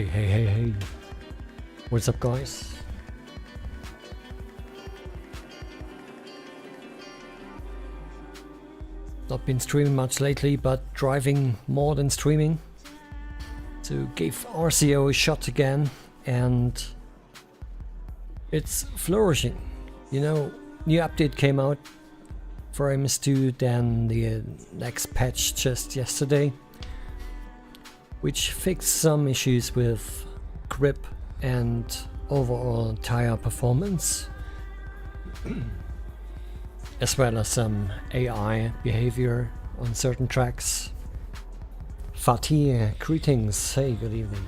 Hey. What's up, guys? Not been streaming much lately, but driving more than streaming. So gave RCO a shot again, and it's flourishing. You know, new update came out for MS2, then the next patch just yesterday, which fixed some issues with grip and overall tire performance, as well as some AI behavior on certain tracks. Fatih, greetings. Hey, good evening.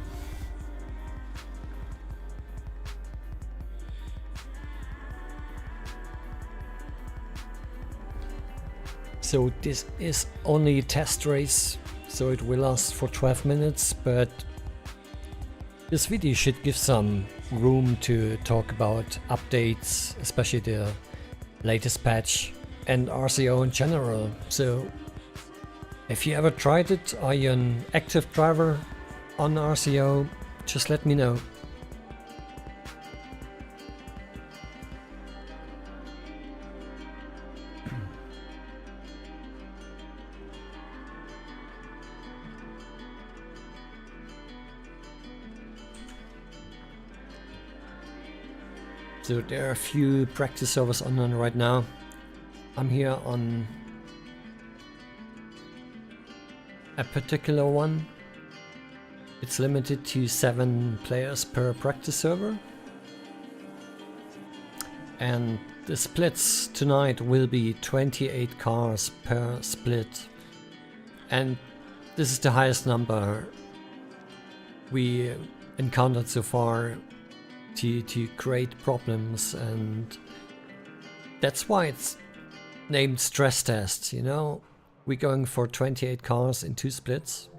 So this is only a test race, so it will last for 12 minutes, but this video should give some room to talk about updates, especially the latest patch and RCO in general. So if you ever tried it, are you an active driver on RCO? Just let me know. So there are a few practice servers online right now. I'm here on a particular one. It's limited to 7 players per practice server. And the splits tonight will be 28 cars per split. And this is the highest number we encountered so far to create problems, and that's why it's named stress test. You know, we're going for 28 cars in 2 splits,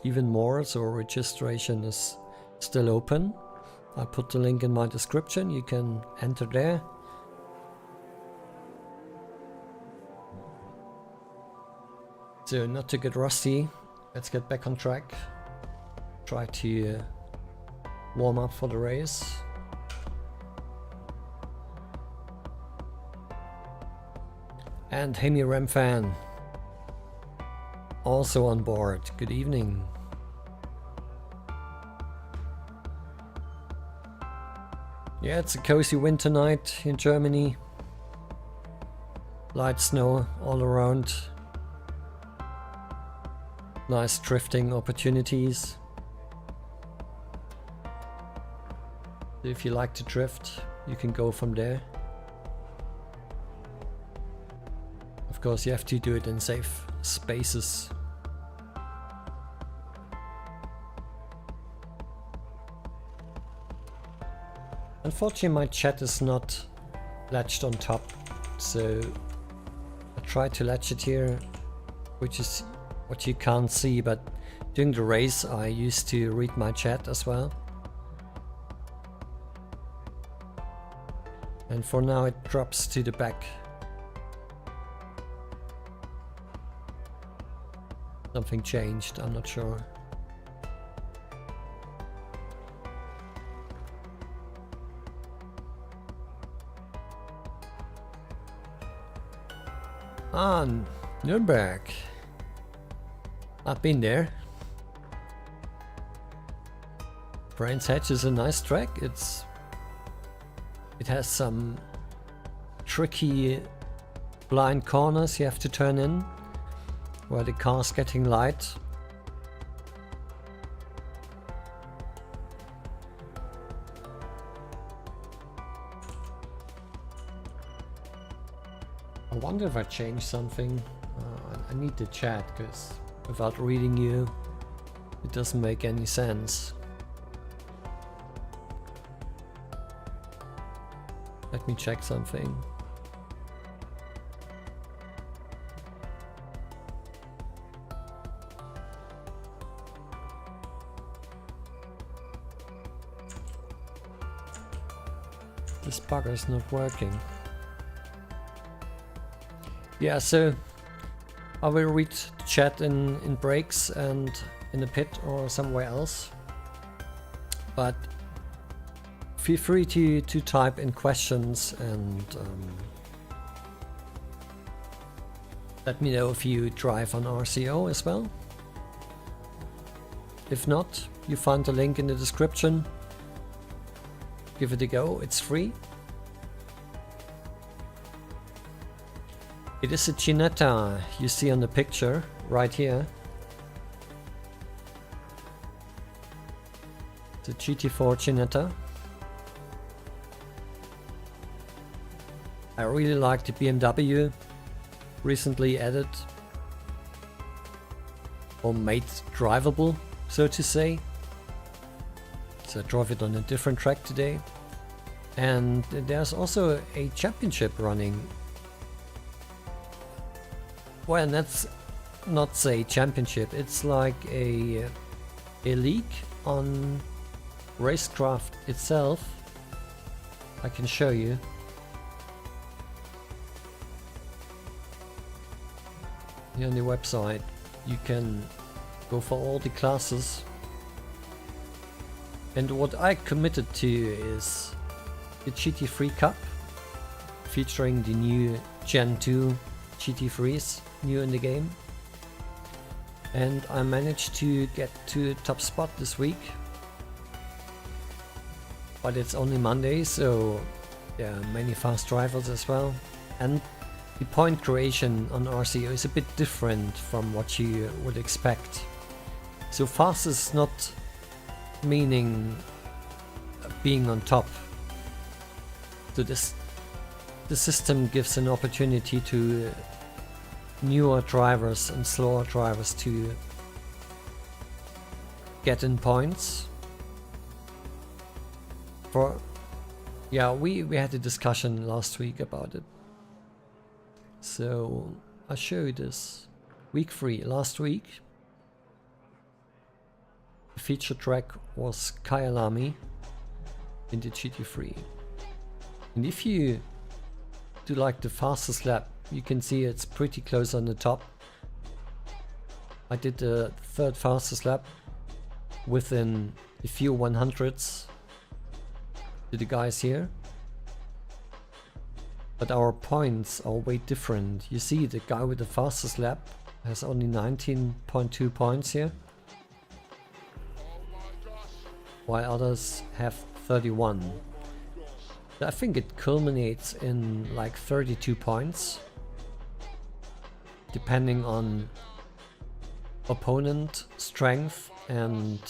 even more, so registration is still open. I'll put the link in my description, you can enter there. So not to get rusty, let's get back on track. Try to warm up for the race. And Hemi Ram fan also on board. Good evening. Yeah, it's a cozy winter night in Germany. Light snow all around. Nice drifting opportunities. If you like to drift, you can go from there. Of course, you have to do it in safe spaces. Unfortunately, my chat is not latched on top, so I try to latch it here, which is what you can't see, but during the race I used to read my chat as well. And for now it drops to the back. Something changed, I'm not sure. Ah, Nürnberg. I've been there. Brands Hatch is a nice track. It has some tricky blind corners you have to turn in, where the car's getting light. I wonder if I changed something. I need to chat, because without reading you, it doesn't make any sense. Let me check something. This bugger's not working. Yeah, so I will read the chat in breaks and in the pit or somewhere else. But feel free to type in questions and let me know if you drive on RCO as well. If not, you find the link in the description. Give it a go, it's free. It is a Ginetta you see on the picture right here. The GT4 Ginetta. I really like the BMW, recently added or made drivable, so to say. So I drove it on a different track today. And there's also a championship running. Well, that's not say championship, it's like a league on Racecraft itself. I can show you. Here on the website you can go for all the classes. And what I committed to is the GT3 Cup, featuring the new Gen 2 GT3s, new in the game. And I managed to get to top spot this week. But it's only Monday, so there are many fast drivers as well. And the point creation on RCO is a bit different from what you would expect. So fast is not meaning being on top. So the system gives an opportunity to newer drivers and slower drivers to get in points. Yeah, we had a discussion last week about it. So I'll show you this. Week 3, last week. The feature track was Kyalami in the GT3. And if you do like the fastest lap, you can see it's pretty close on the top. I did the third fastest lap within a few 100ths to the guys here. But our points are way different. You see the guy with the fastest lap has only 19.2 points here, while others have 31. I think it culminates in like 32 points, depending on opponent strength and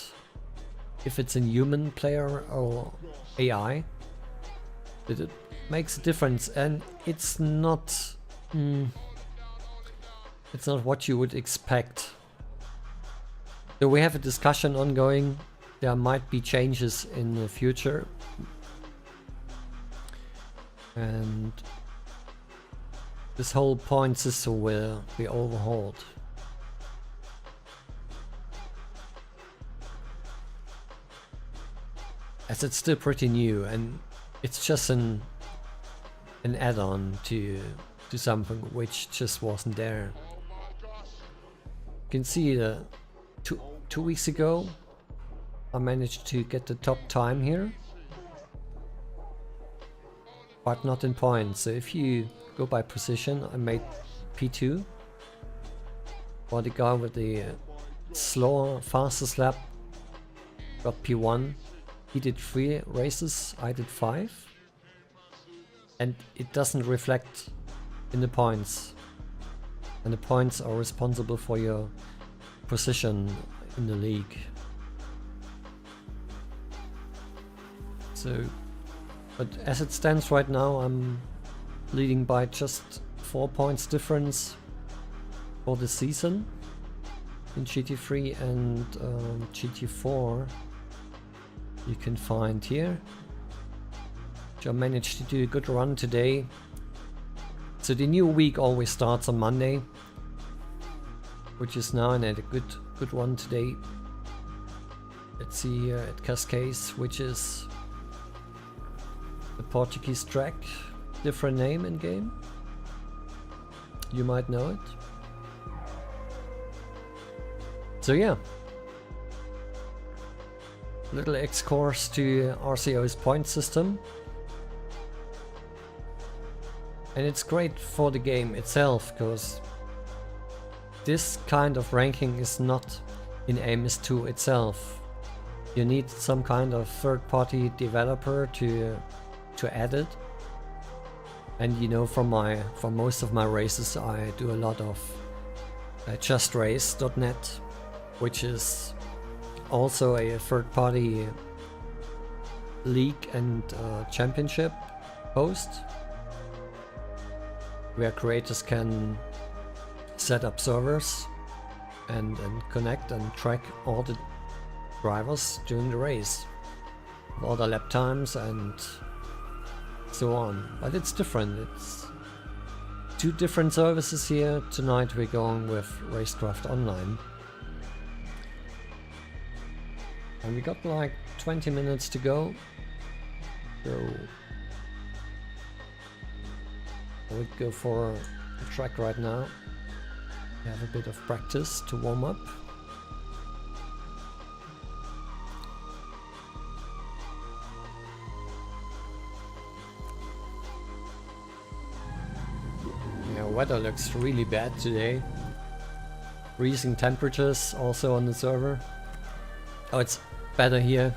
if it's a human player or AI. It makes a difference, and it's not what you would expect. So we have a discussion ongoing. There might be changes in the future, and this whole point system will be overhauled. As it's still pretty new, and it's just an add-on to something which just wasn't there. You can see that two weeks ago I managed to get the top time here, but not in points. So if you go by position, I made P2, while the guy with the slower, fastest lap got P1. He did 3 races, I did 5. And it doesn't reflect in the points. And the points are responsible for your position in the league. So, but as it stands right now, I'm leading by just 4 points difference for the season in GT3 and GT4. You can find here. I managed to do a good run today. So the new week always starts on Monday, which is now, and I had a good one today. Let's see here at Cascais, which is the Portuguese track, different name in game. You might know it. So yeah, little X-course to RCO's point system. And it's great for the game itself, because this kind of ranking is not in MS2 itself. You need some kind of third-party developer to add it. And you know, for most of my races I do a lot of justrace.net, which is also a third-party league and championship host, where creators can set up servers and connect and track all the drivers during the race, all the lap times and so on. But it's different. It's two different services here. Tonight we're going with Racecraft Online. And we got like 20 minutes to go. So I would go for a track right now. Have a bit of practice to warm up. Yeah, weather looks really bad today. Freezing temperatures also on the server. Oh, it's better here.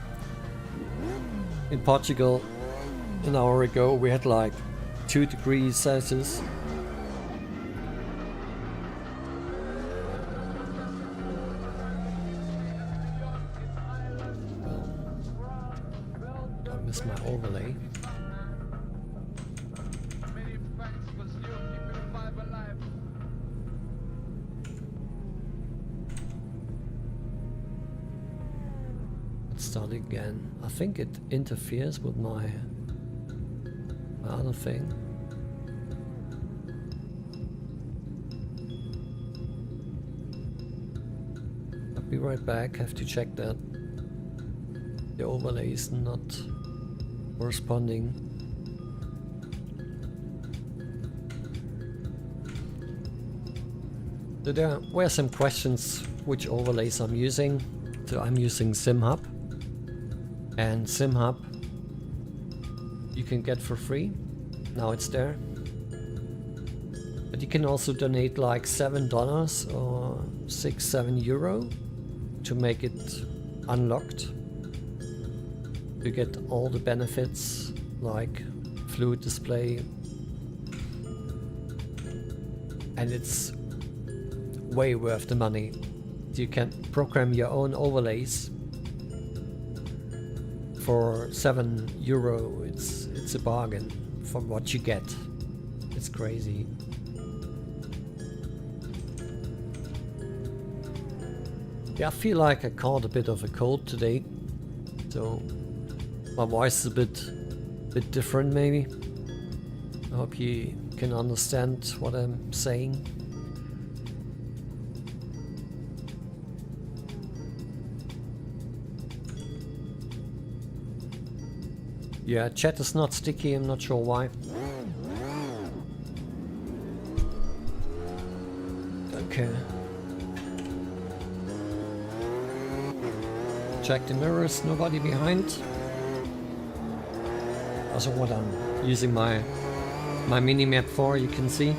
In Portugal, an hour ago, we had like 2 degrees Celsius. I missed my overlay. Let's start again. I think it interferes with my other thing. I'll be right back, have to check that the overlay is not corresponding. So there were some questions which overlays I'm using. So I'm using SimHub, and SimHub you can get for free. Now it's there. But you can also donate like $7 or €6-7 to make it unlocked. You get all the benefits like fluid display, and it's way worth the money. You can program your own overlays for €7. It's a bargain for what you get. It's crazy. Yeah, I feel like I caught a bit of a cold today, so my voice is a bit different maybe. I hope you can understand what I'm saying. Yeah, chat is not sticky, I'm not sure why. Okay. Check the mirrors, nobody behind. Also what I'm using my mini-map for, you can see.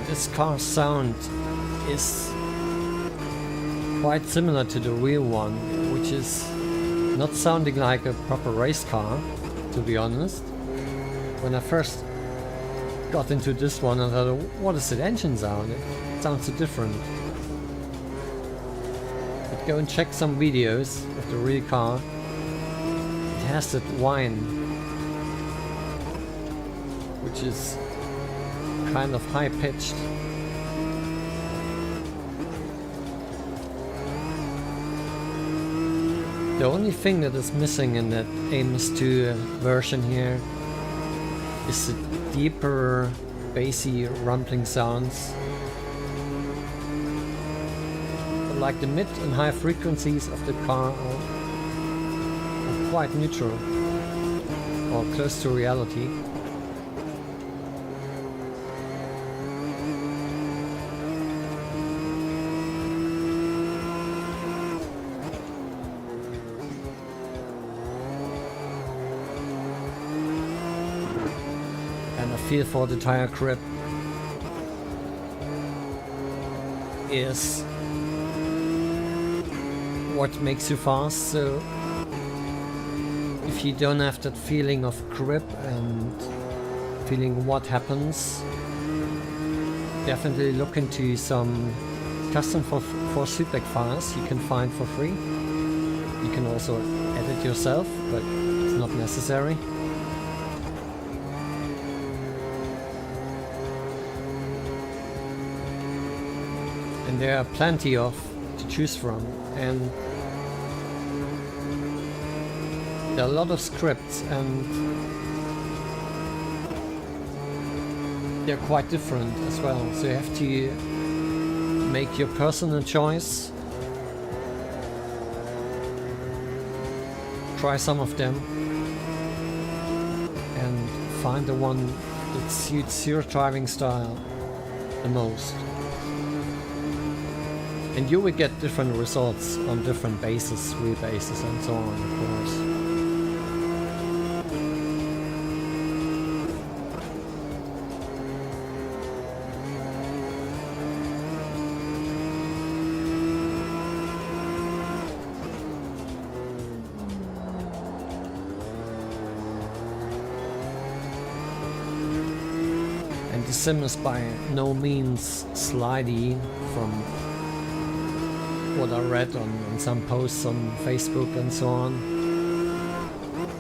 This car's sound is quite similar to the real one, which is not sounding like a proper race car, to be honest. When I first got into this one, I thought, what is that engine sound? It sounds so different. But go and check some videos of the real car. It has that whine, which is kind of high-pitched. The only thing that is missing in that Amos 2 version here is the deeper, bassy, rumbling sounds. But like the mid and high frequencies of the car are quite neutral or close to reality. Feel for the tire grip is what makes you fast. So if you don't have that feeling of grip and feeling what happens, definitely look into some custom for feedback files you can find for free. You can also edit yourself, but it's not necessary. And there are plenty of to choose from, and there are a lot of scripts, and they're quite different as well. So you have to make your personal choice. Try some of them and find the one that suits your driving style the most. And you will get different results on different bases, wheelbases and so on, of course. And the sim is by no means slidey from what I read on some posts on Facebook and so on.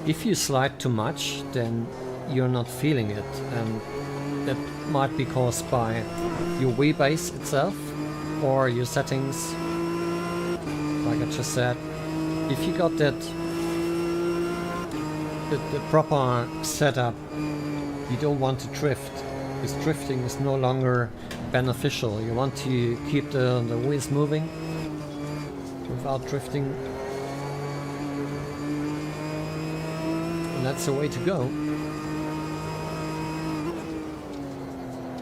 If you slide too much, then you're not feeling it, and that might be caused by your wheelbase itself or your settings. Like I just said, if you got that the proper setup, you don't want to drift, because drifting is no longer beneficial. You want to keep the wheels moving without drifting, and that's the way to go.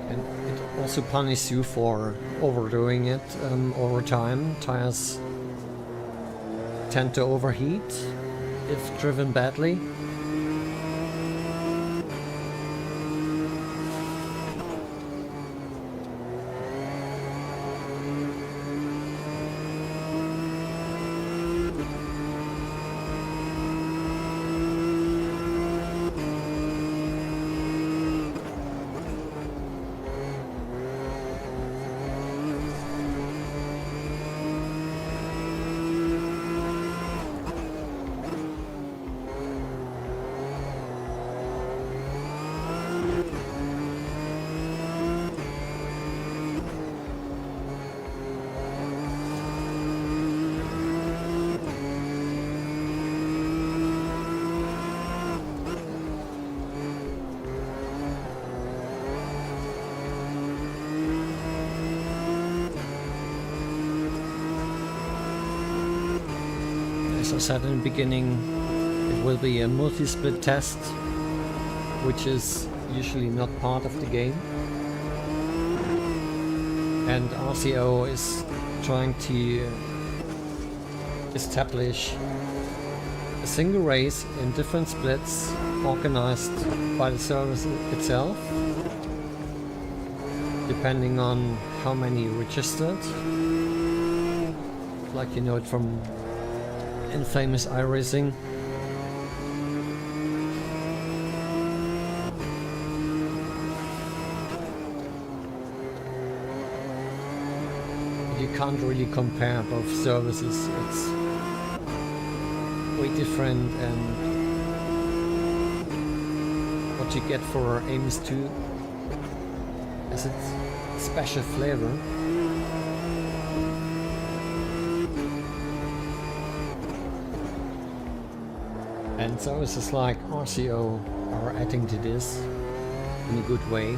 And it also punishes you for overdoing it over time. Tires tend to overheat if driven badly. As I said in the beginning, it will be a multi-split test, which is usually not part of the game. And RCO is trying to establish a single race in different splits organized by the service itself, depending on how many registered. Like you know it from infamous iRacing. You can't really compare both services. It's way different, and what you get for Amos 2 has its special flavor. And services like RCO are adding to this in a good way.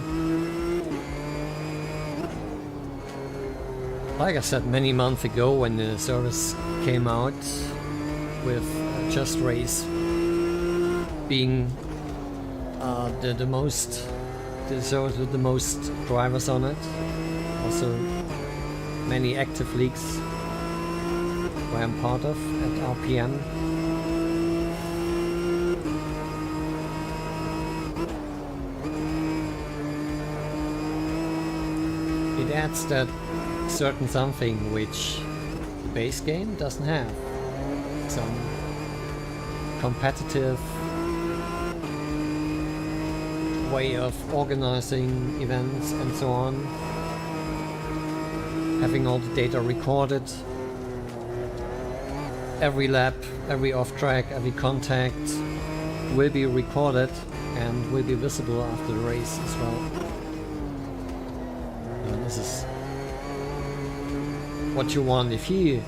Like I said many months ago when the service came out with Just Race being the service with the most drivers on it. Also many active leagues where I'm part of at RPM. It adds that certain something which the base game doesn't have. Some competitive way of organizing events and so on. Having all the data recorded. Every lap, every off track, every contact will be recorded and will be visible after the race as well. And this is what you want if you're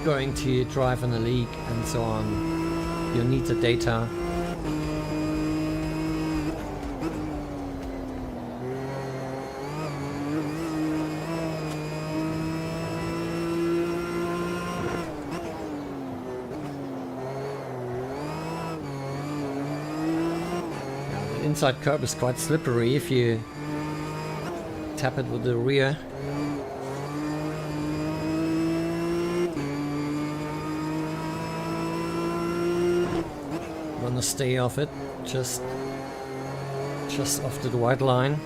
going to drive in a league and so on. You need the data. The inside curb is quite slippery if you tap it with the rear. Wanna stay off it, just off the white line.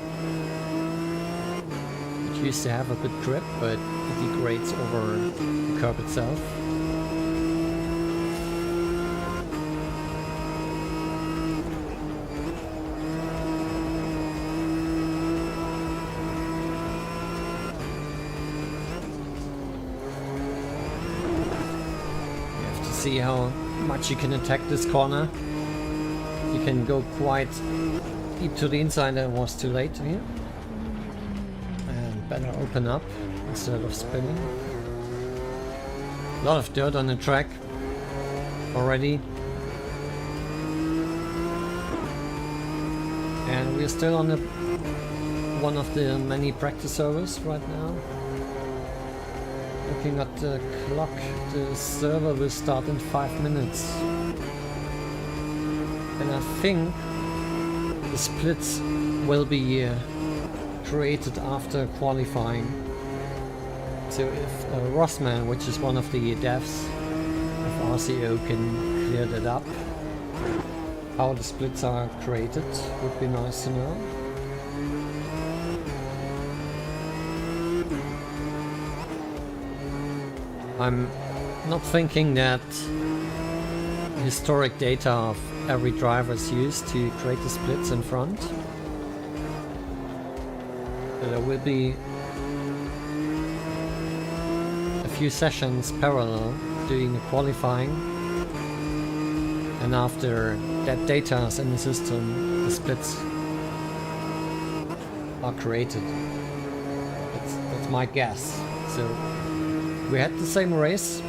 It used to have a good grip, but it degrades over the curb itself. You have to see how much you can attack this corner. You can go quite deep to the inside, and it was too late here. And better open up instead of spinning. A lot of dirt on the track already. And we're still on one of the many practice servers right now. Looking at the clock, the server will start in 5 minutes. And I think the splits will be created after qualifying. So if Rossman, which is one of the devs of RCO, can clear that up, how the splits are created would be nice to know. I'm not thinking that historic data of every driver is used to create the splits in front. There will be a few sessions parallel doing the qualifying, and after that data is in the system, the splits are created. That's my guess. So we had the same race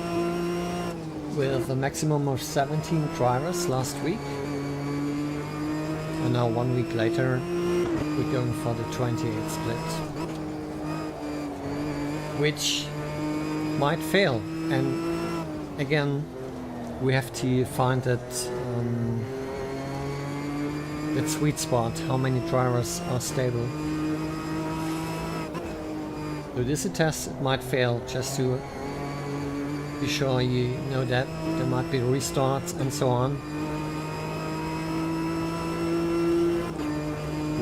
with a maximum of 17 drivers last week, and now 1 week later we're going for the 28 split, which might fail. And again, we have to find that sweet spot, how many drivers are stable. So this is a test, it might fail, just to be sure you know that there might be restarts and so on.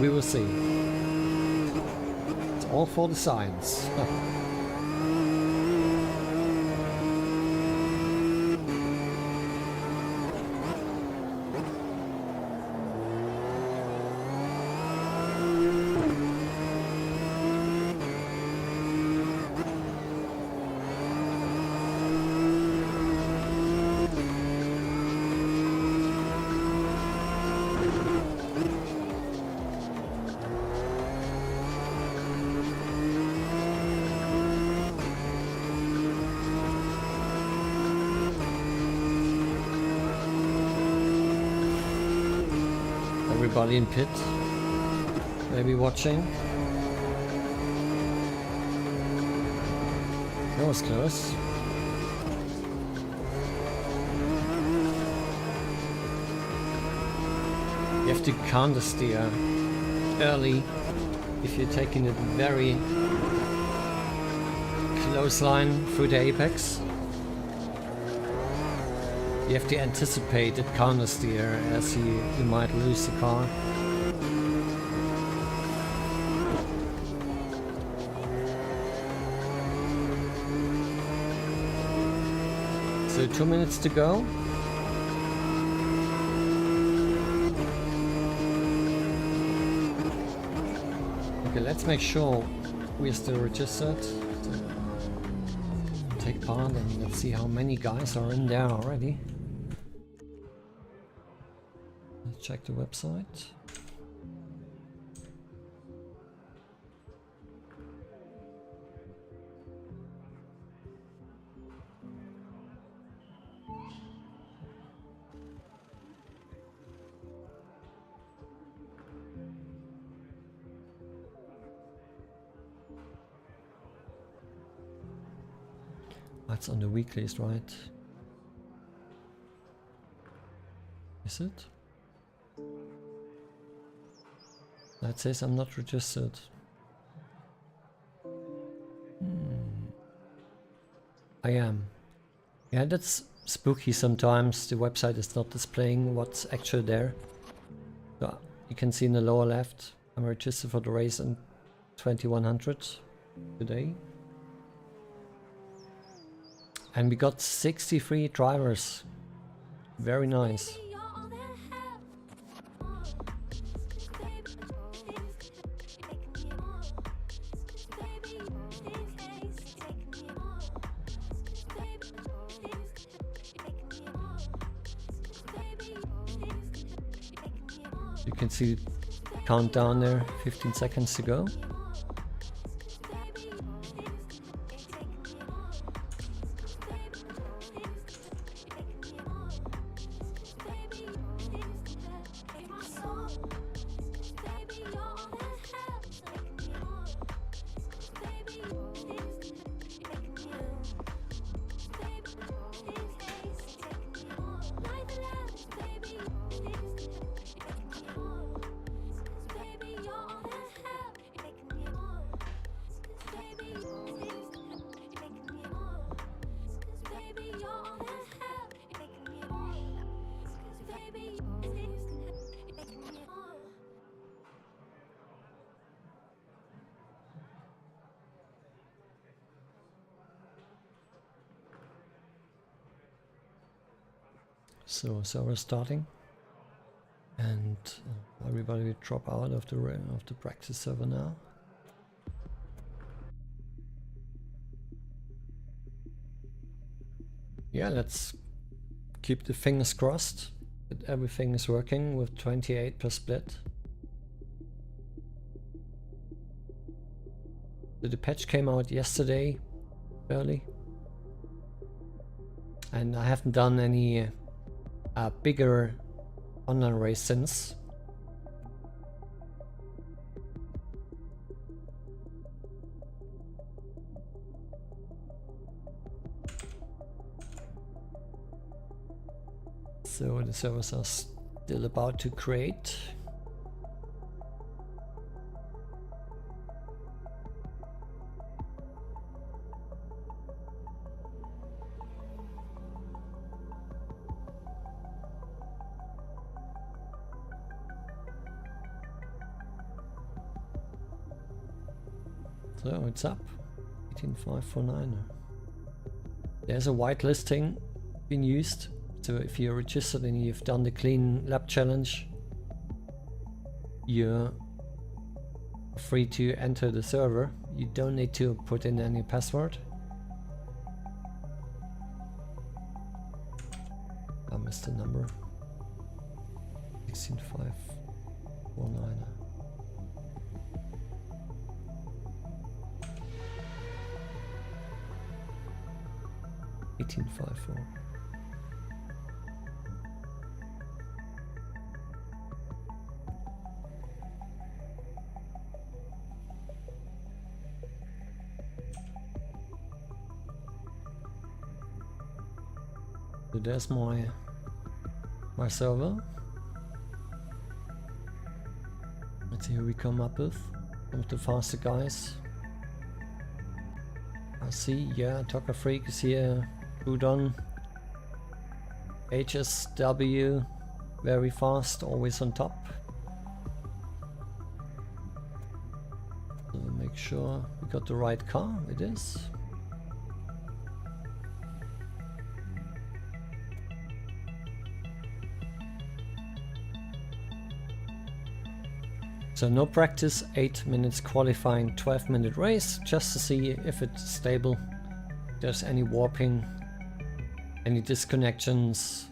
We will see. It's all for the science. Quali in pit. Maybe watching. That was close. You have to counter steer early if you're taking it very close line through the apex. You have to anticipate it counter steer as you might lose the car. So 2 minutes to go. Okay, let's make sure we're still registered to take part, and let's see how many guys are in there already. Let's check the website. That's on the weeklies, right? Is it? That says I'm not registered. I am. Yeah, that's spooky sometimes. The website is not displaying what's actually there. So you can see in the lower left, I'm registered for the race in 2100 today. And we got 63 drivers. Very nice. You can see the countdown there, 15 seconds to go. So we're starting, and everybody will drop out of the practice server now. Yeah, let's keep the fingers crossed that everything is working with 28 per split. So the patch came out yesterday, early, and I haven't done any bigger online race since. So the servers are still about to create. So it's up, 18549. There's a white listing being used. So if you're registered and you've done the clean lap challenge, you're free to enter the server. You don't need to put in any password. I missed the number. 16549. 1854. So there's my server. Let's see who we come up with. Some of the faster guys. I see, yeah, Tucker Freak is here. Udon. HSW, very fast, always on top. So make sure we got the right car, it is. So no practice, 8 minutes qualifying, 12-minute race, just to see if it's stable, if there's any warping, any disconnections.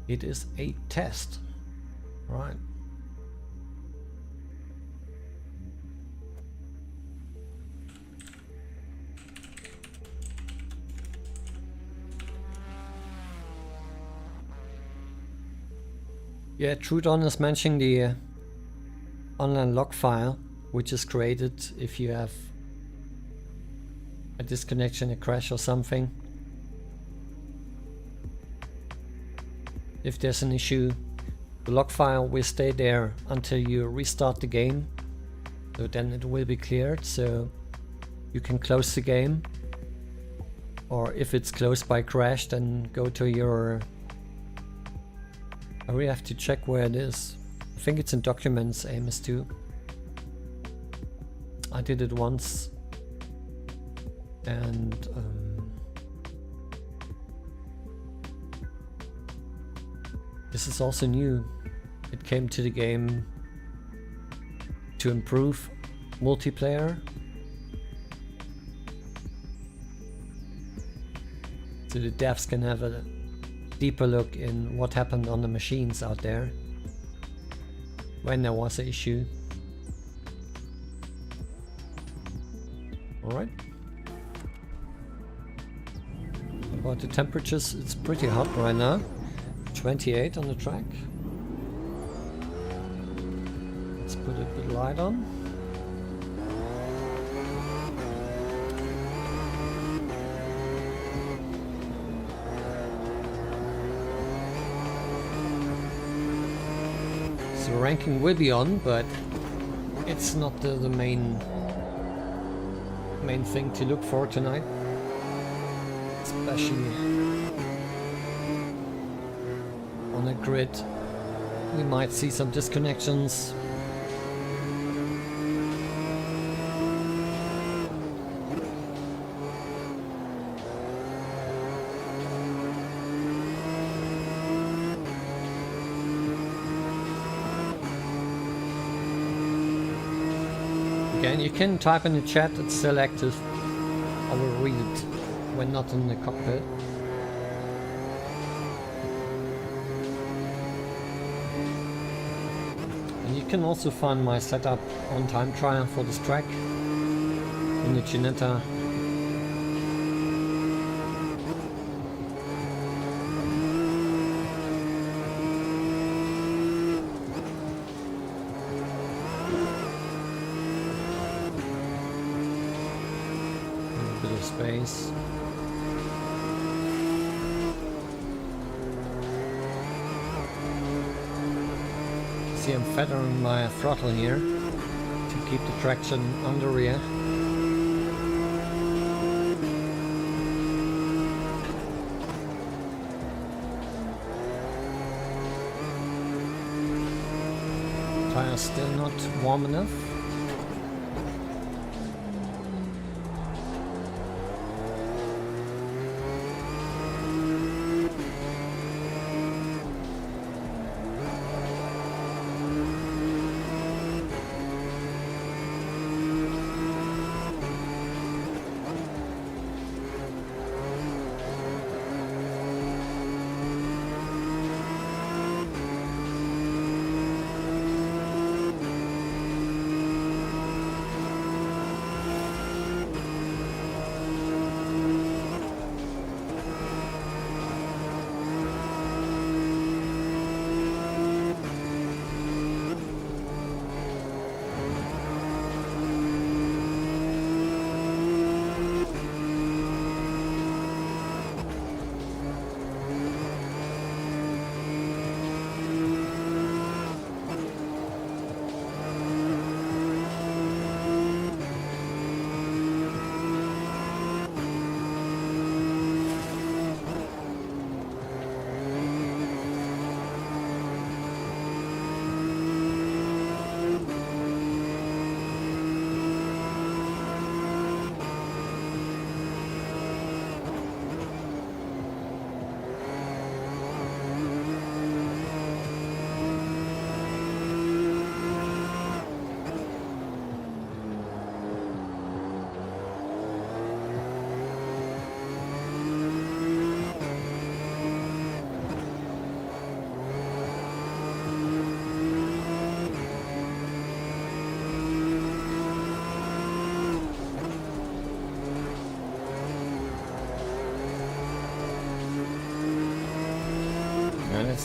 It is a test, right? Yeah, Trudon is mentioning the online log file, which is created if you have a disconnection, a crash or something. If there's an issue, the log file will stay there until you restart the game. So then it will be cleared, so you can close the game. Or if it's closed by crash, then go to your... I really have to check where it is. I think it's in Documents, AMS2. I did it once. And this is also new. It came to the game to improve multiplayer. So the devs can have a deeper look in what happened on the machines out there when there was an issue. Alright. About the temperatures, it's pretty hot right now. 28 on the track. Let's put a bit of light on. So ranking will be on, but it's not the main thing to look for tonight. Especially on a grid, we might see some disconnections. Again, you can type in the chat, it's still active. I will read it when not in the cockpit. And you can also find my setup on time trial for this track in the Ginetta. Space. See, I'm feathering my throttle here to keep the traction on the rear. Tires still not warm enough.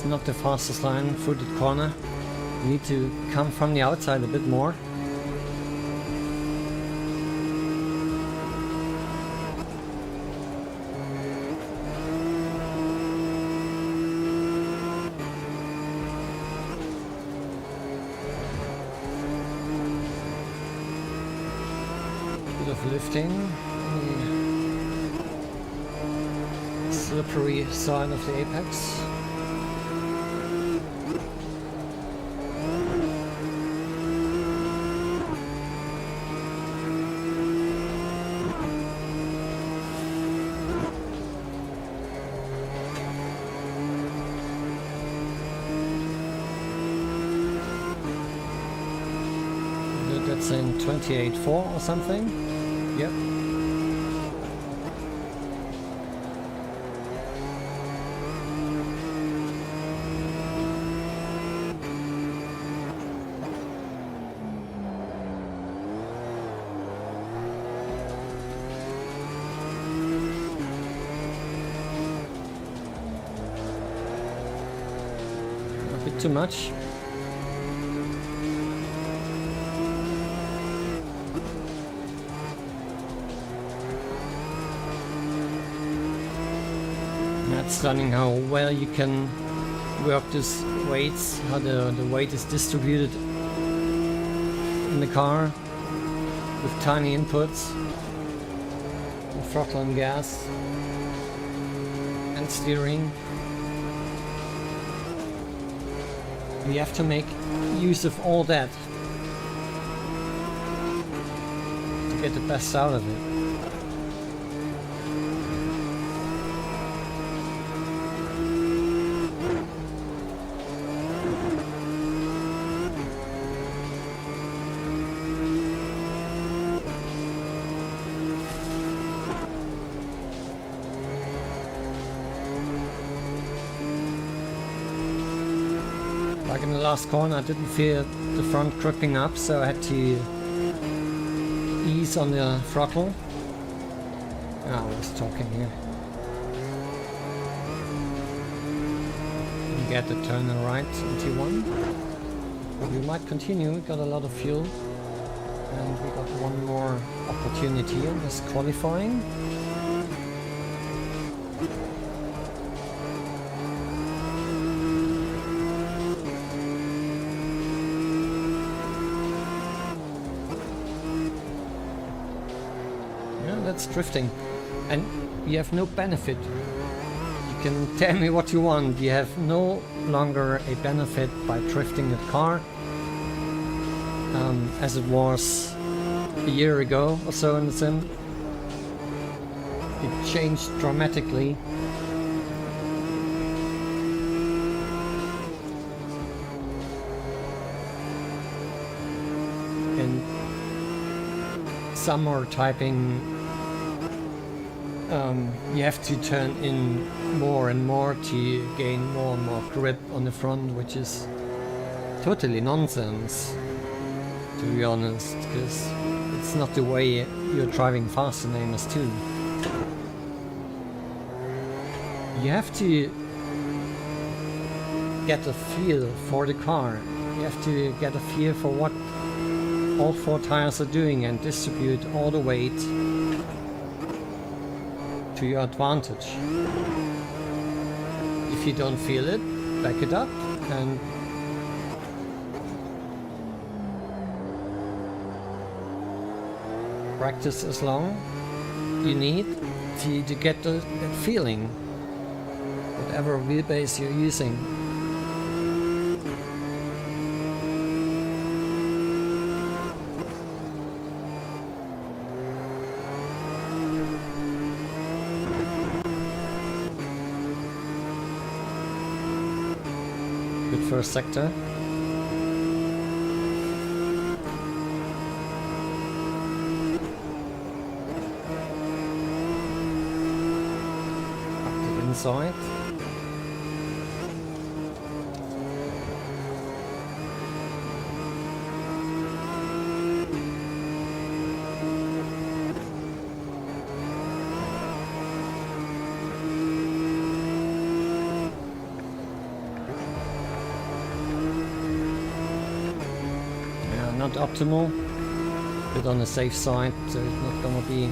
It's not the fastest line through the corner. You need to come from the outside a bit more. Bit of lifting. Slippery side of the apex. That's in 28.4 or something. Yep. A bit too much. It's stunning how well you can work these weights, how the weight is distributed in the car with tiny inputs, and throttle and gas and steering. You have to make use of all that to get the best out of it. Like in the last corner, I didn't feel the front gripping up, so I had to ease on the throttle. I was talking here. You get the turn and right in T1. But we might continue, we got a lot of fuel. And we got one more opportunity in this qualifying. That's drifting, and you have no benefit. You can tell me what you want, you have no longer a benefit by drifting a car as it was a year ago or so in the sim. It changed dramatically. And some are typing you have to turn in more and more to gain more and more grip on the front, which is totally nonsense, to be honest, because it's not the way you're driving fast in MS2. You have to get a feel for the car. You have to get a feel for what all four tires are doing and distribute all the weight to your advantage. If you don't feel it, back it up and practice as long you need to get that feeling, whatever wheelbase you're using. Good first sector. Up to the inside. not optimal, but on the safe side, so it's not gonna be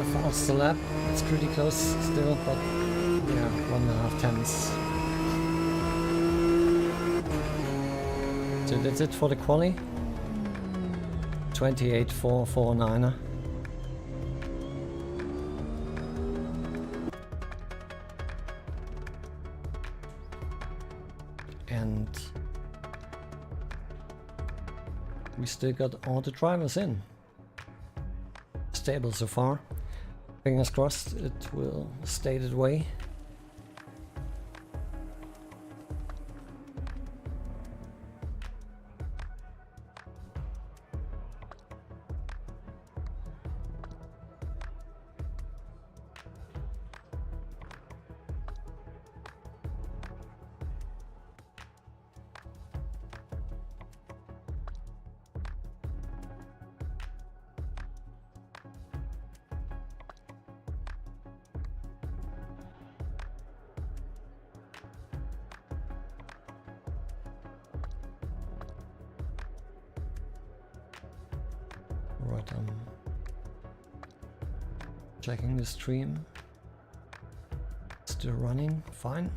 a faster lap. It's pretty close still, but yeah, 1.5 tenths. So that's it for the quali. 28.449er. And we still got all the drivers in. Stable so far. Fingers crossed it will stay that way. Right, I'm checking the stream. Still running, fine.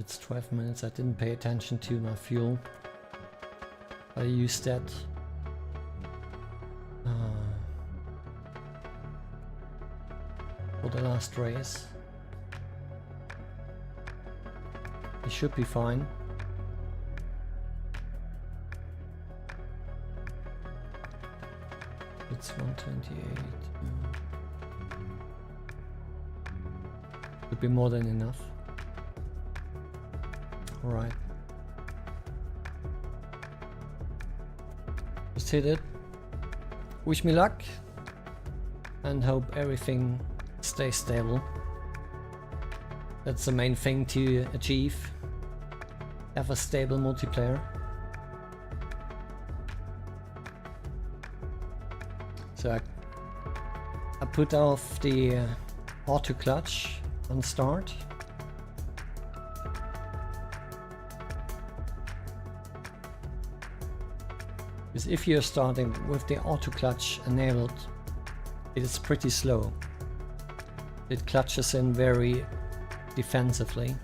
It's 12 minutes, I didn't pay attention to my fuel. I used that for the last race. It should be fine. It's 128. Could be more than enough. Alright. Just hit it. Wish me luck. And hope everything stays stable. That's the main thing to achieve. Have a stable multiplayer. So I put off the auto clutch on start. Because if you're starting with the auto clutch enabled, it is pretty slow. It clutches in very defensively.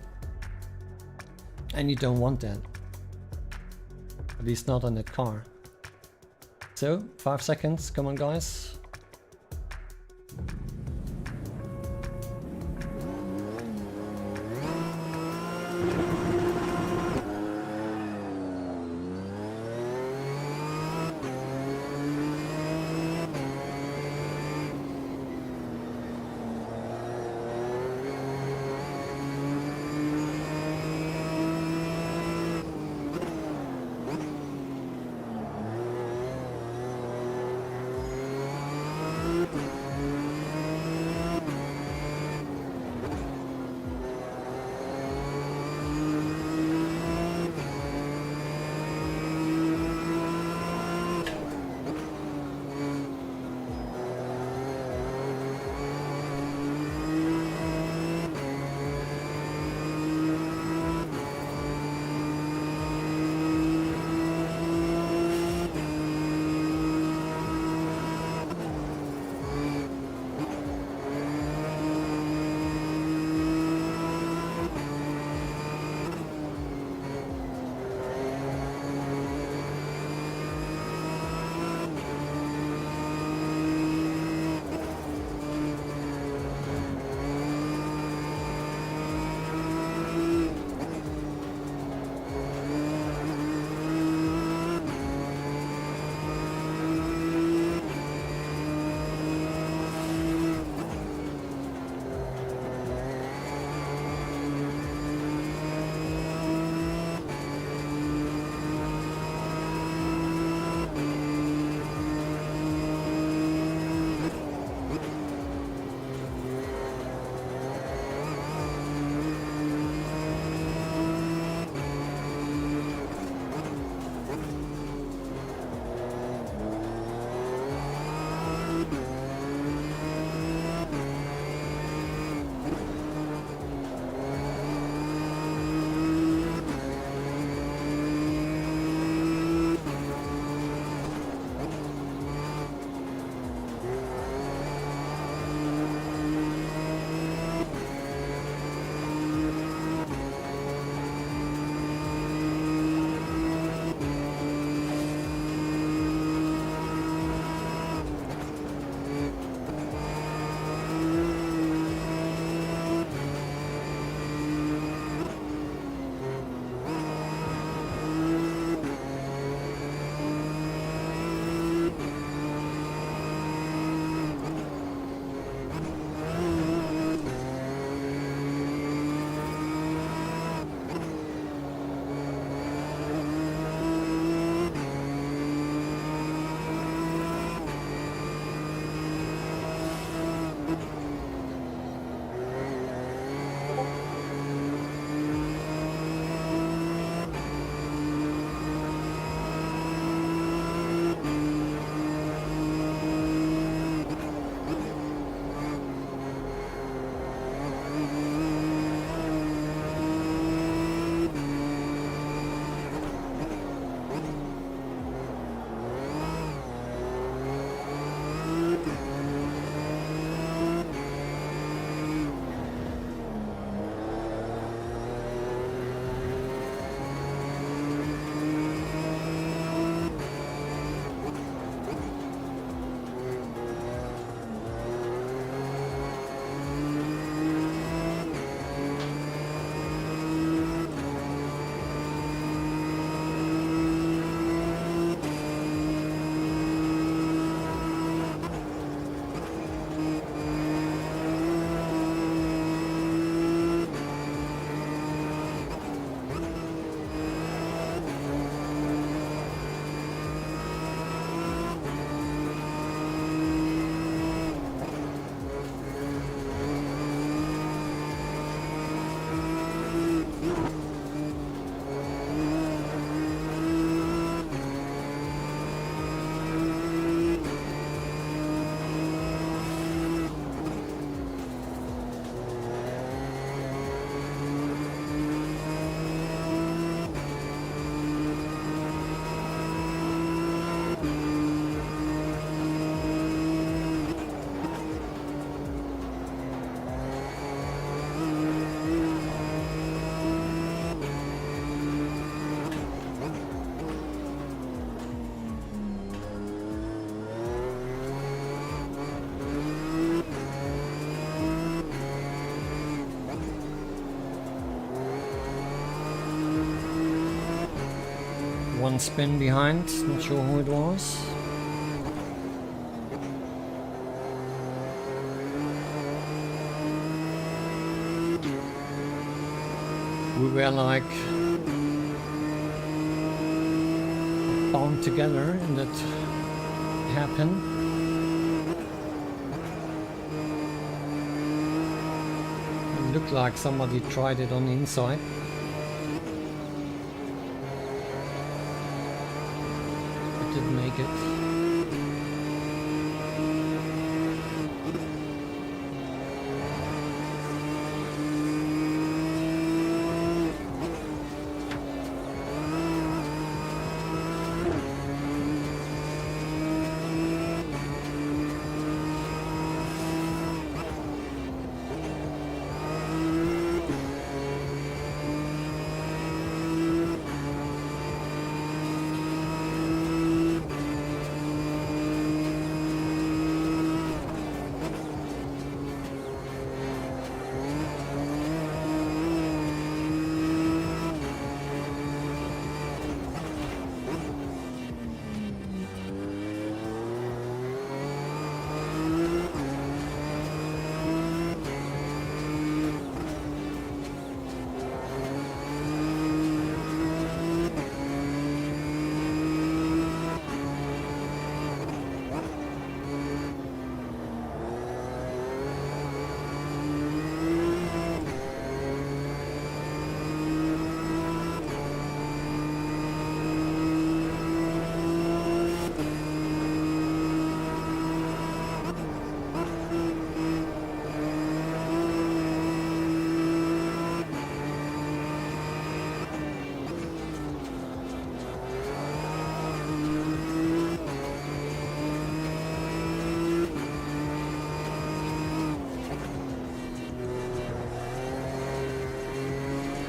And you don't want that. At least not on that car. So, 5 seconds, come on guys. one spin behind, not sure who it was. We were like bound together and that happened. It looked like somebody tried it on the inside. But didn't make it.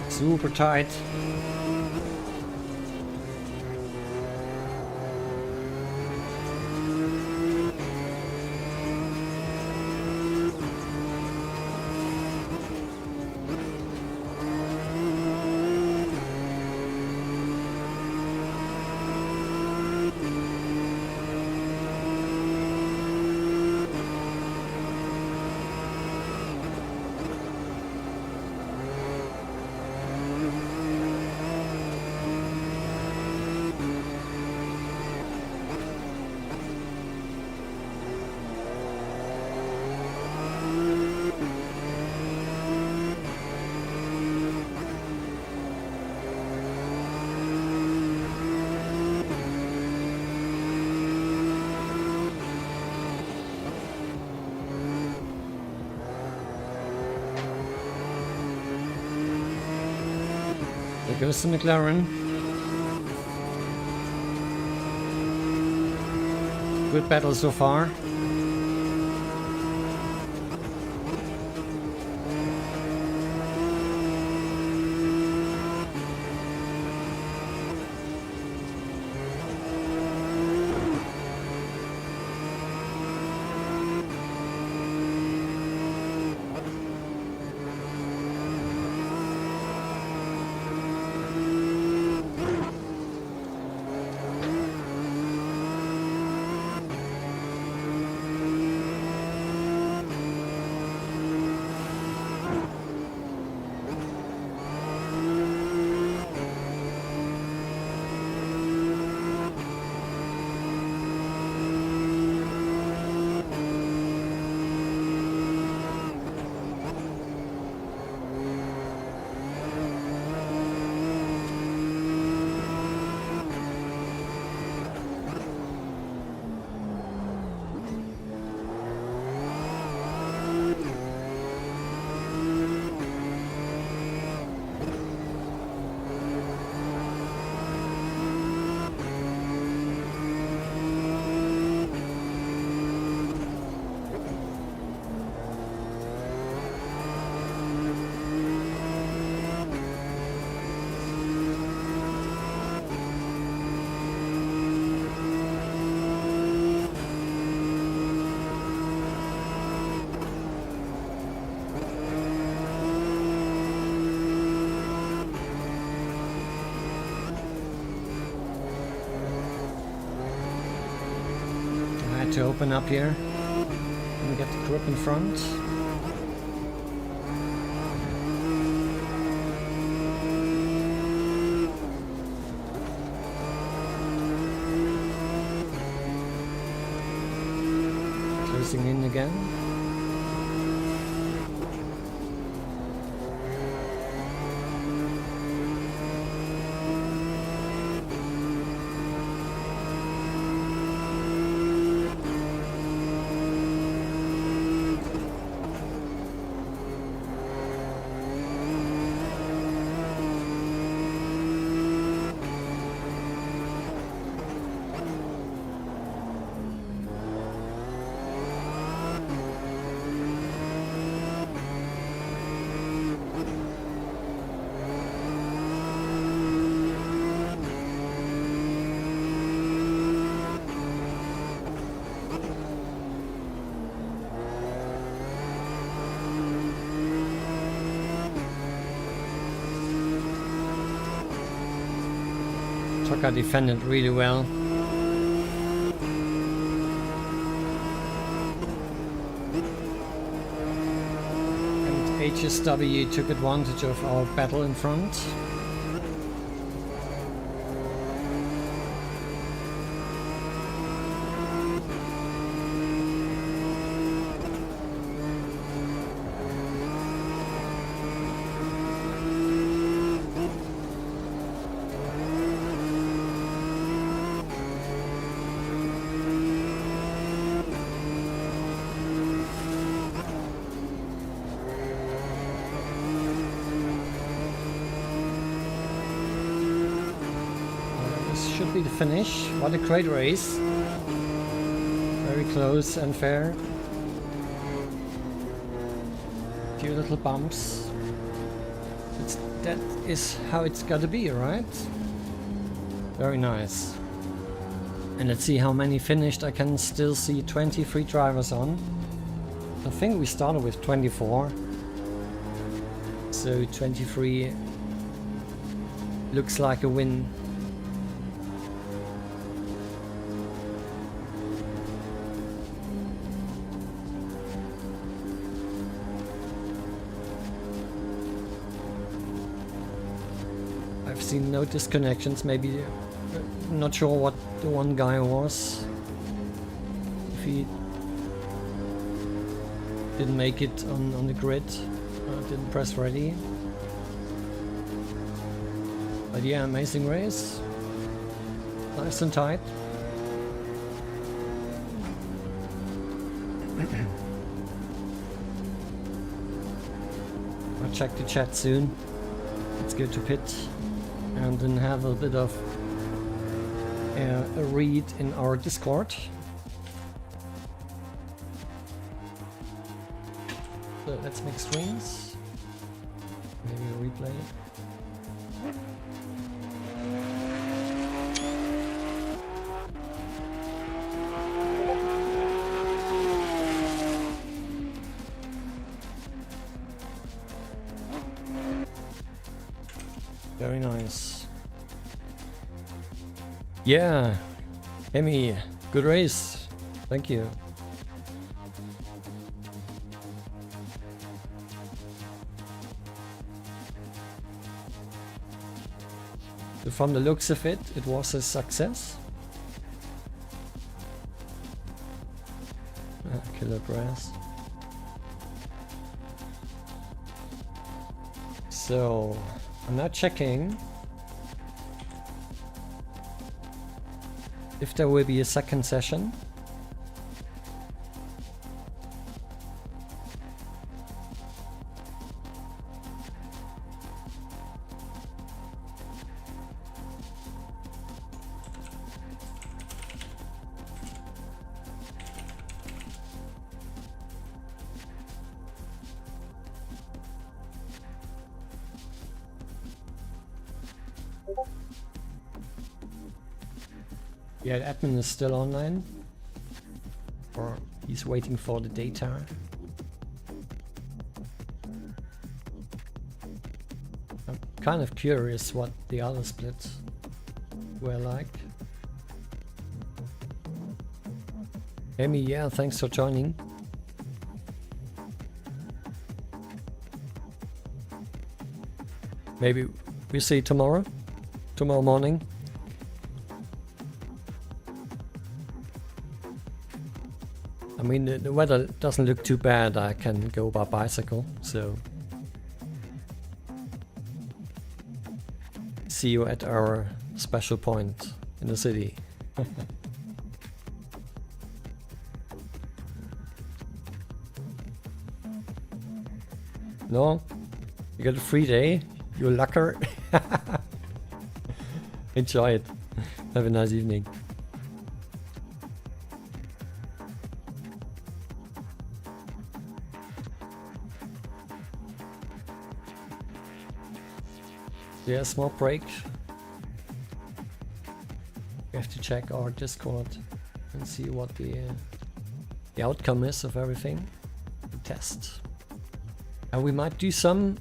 Super tight. There goes the McLaren. Good battle so far. to open up here and get the grip in front. Closing in again. Truck defended really well. And HSW took advantage of our battle in front. Should be the finish. What a great race. Very close and fair. Few little bumps. That is how it's gotta be, right? Very nice. And let's see how many finished. I can still see 23 drivers on. I think we started with 24. So 23 looks like a win. I've seen no disconnections, maybe not sure what the one guy was. If he didn't make it on the grid, didn't press ready. But yeah, amazing race. Nice and tight. I'll check the chat soon. Let's go to pit and then have a bit of a read in our Discord. So let's make screens. Maybe a replay. Very nice. Yeah, Emmy, good race. Thank you. So from the looks of it, it was a success. Killer grass. So I'm now checking if there will be a second session. Yeah, the admin is still online, or he's waiting for the data. I'm kind of curious what the other splits were like. Amy, yeah, thanks for joining. Maybe we see tomorrow morning. I mean, the weather doesn't look too bad. I can go by bicycle, so see you at our special point in the city. No? You got a free day? You lucker? Enjoy it. Have a nice evening. Yeah, small break. We have to check our Discord and see what the outcome is of everything. The test. And we might do some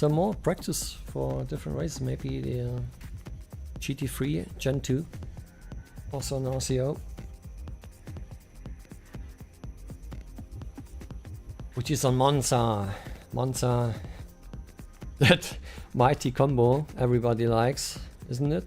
more practice for different races. Maybe the GT3 Gen2, also on RCO, which is on Monza. Monza, that mighty combo everybody likes, isn't it?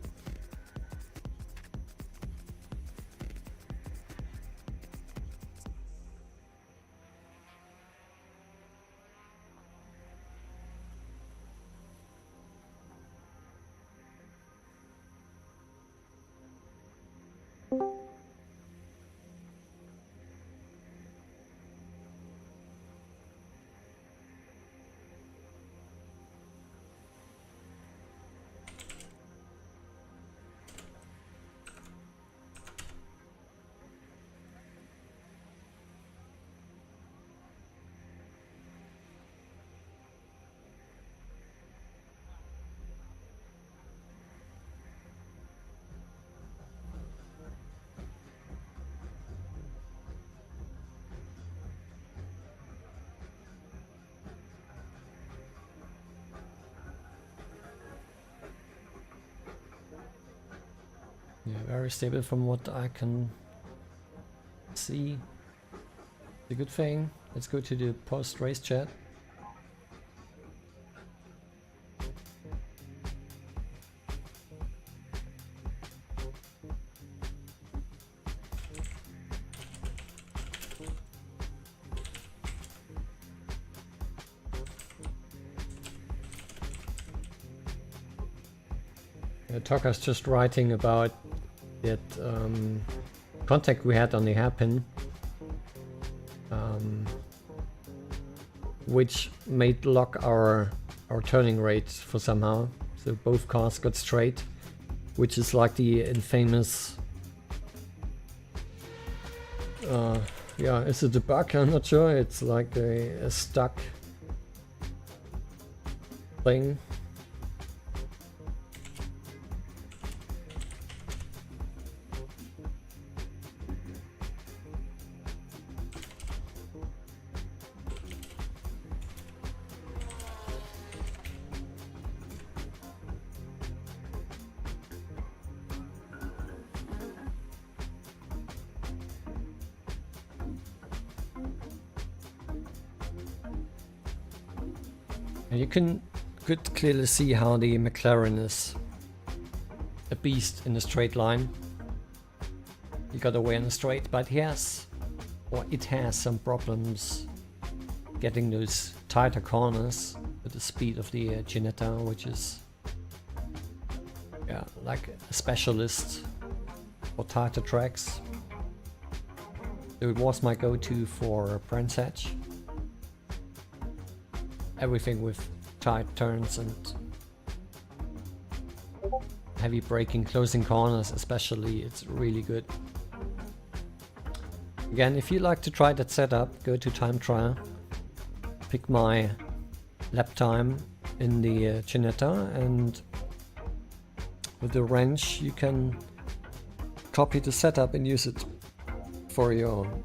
Yeah, very stable from what I can see. The good thing. Let's go to the post-race chat. Tucker's just writing about that contact we had on the hairpin, which made lock our turning rate for somehow. So both cars got straight, which is like the infamous. Yeah, is it a bug? I'm not sure. It's like a stuck thing. You could clearly see how the McLaren is a beast in a straight line. He got away on the straight, but it has some problems getting those tighter corners with the speed of the Ginetta, which is like a specialist for tighter tracks. So it was my go-to for Brands Hatch. Everything with tight turns and heavy braking, closing corners especially, it's really good. Again, if you like to try that setup, go to time trial, pick my lap time in the Ginetta, and with the wrench you can copy the setup and use it for your own.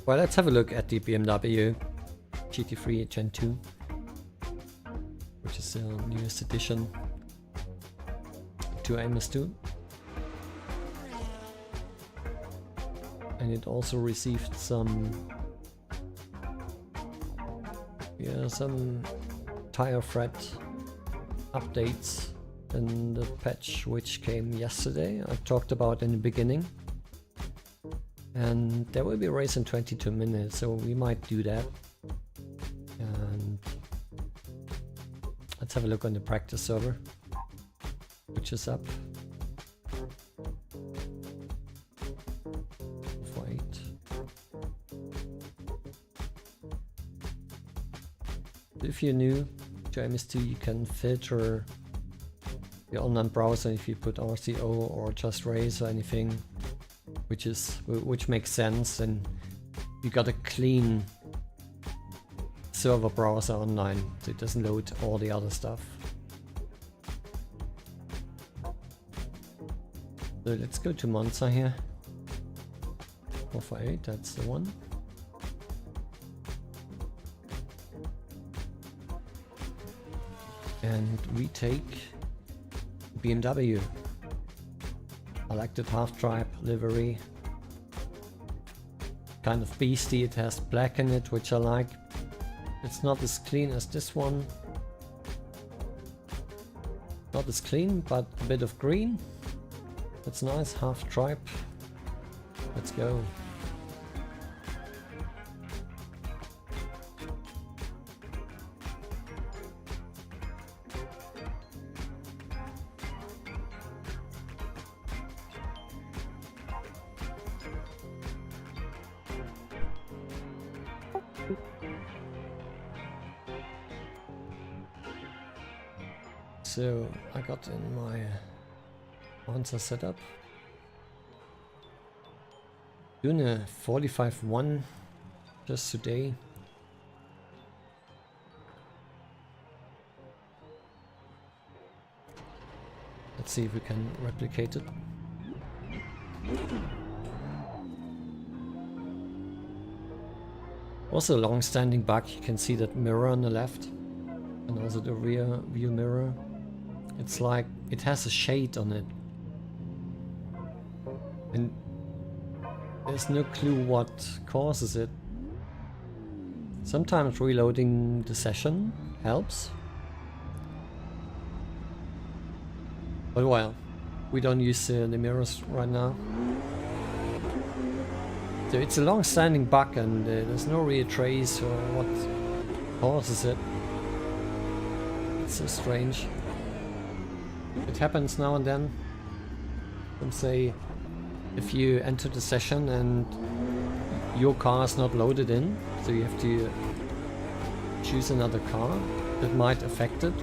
Well, let's have a look at the BMW GT3 Gen2, which is the newest addition to MS2. And it also received some tire thread updates in the patch which came yesterday. I talked about in the beginning. And there will be a race in 22 minutes, so we might do that. And let's have a look on the practice server, which is up. 4.8. If you're new to MS2, you can filter your online browser if you put RCO or just race or anything, which makes sense, and you got a clean server browser online, so it doesn't load all the other stuff. So let's go to Monza here. 4.8, that's the one. And we take BMW. I like the half-stripe livery. Kind of beastie, it has black in it, which I like. It's not as clean as this one. Not as clean, but a bit of green. That's nice, half-stripe. Let's go. So I got in my Monza setup. Doing a 45-1 just today. Let's see if we can replicate it. Also a long-standing bug, you can see that mirror on the left and also the rear view mirror. It's like it has a shade on it, and there's no clue what causes it. Sometimes reloading the session helps, but well, we don't use the mirrors right now. So it's a long-standing bug, and there's no real trace or what causes it. It's so strange. It happens now and then. Let's say if you enter the session and your car is not loaded in, so you have to choose another car, that might affect it.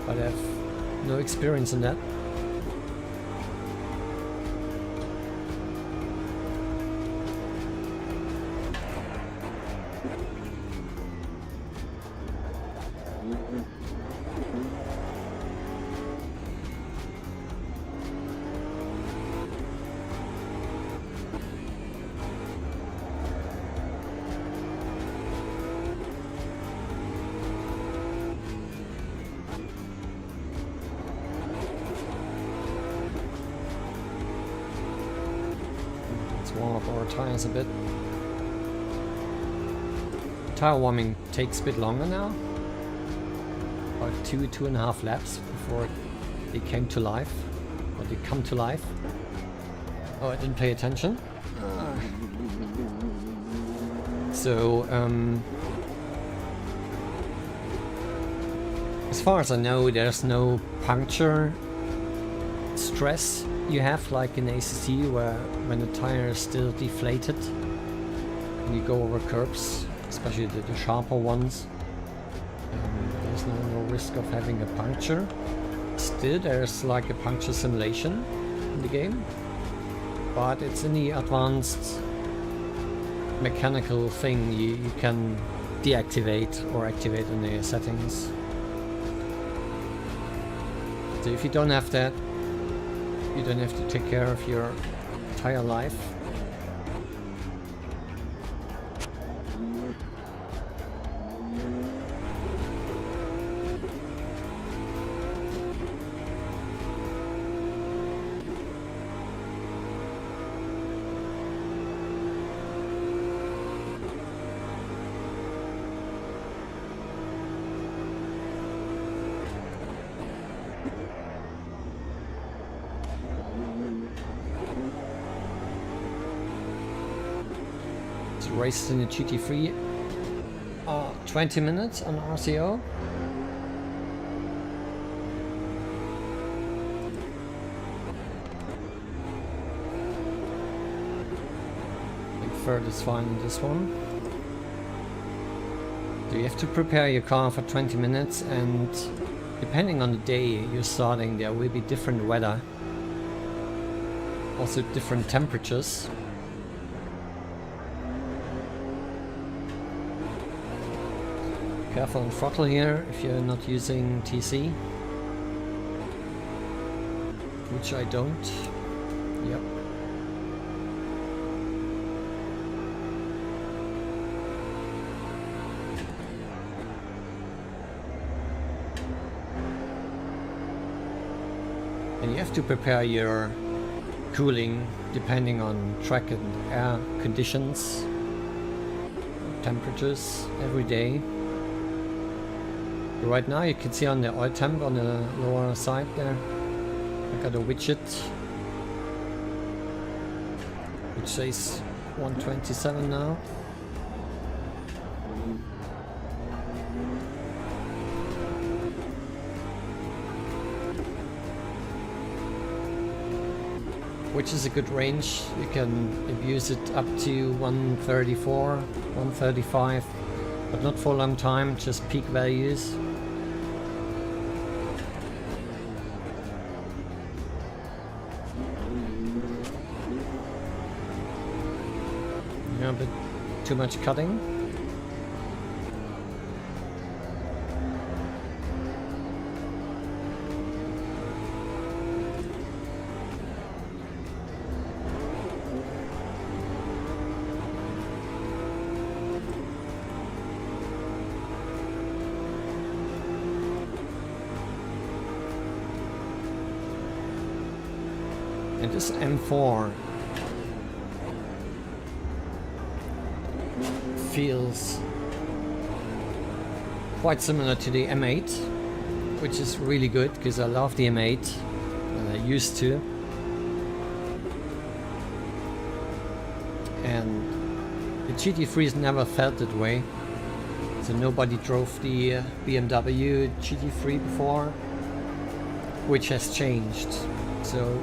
But I have no experience in that. Warm up our tires a bit. Tire warming takes a bit longer now. About 2.5 laps before they came to life. Or they come to life. Oh, I didn't pay attention. So, as far as I know, there's no puncture stress you have like in ACC, where when the tire is still deflated and you go over curbs, especially the sharper ones, there's no risk of having a puncture. Still, there's like a puncture simulation in the game, but it's in the advanced mechanical thing you can deactivate or activate in the settings. So if you don't have that, you don't have to take care of your tire life. races in the GT3 are 20 minutes on RCO. I think third is fine in this one. So you have to prepare your car for 20 minutes, and depending on the day you're starting, there will be different weather. Also different temperatures. Careful on throttle here if you're not using TC, which I don't. Yep. And you have to prepare your cooling depending on track and air conditions, temperatures every day. Right now you can see on the oil temp on the lower side there, I got a widget which says 127 now. Which is a good range. You can abuse it up to 134, 135, but not for a long time, just peak values. Yeah, a bit too much cutting. And this M4 feels quite similar to the M8, which is really good because I love the M8 and I used to. And the GT3's never felt that way. So nobody drove the BMW GT3 before, which has changed. So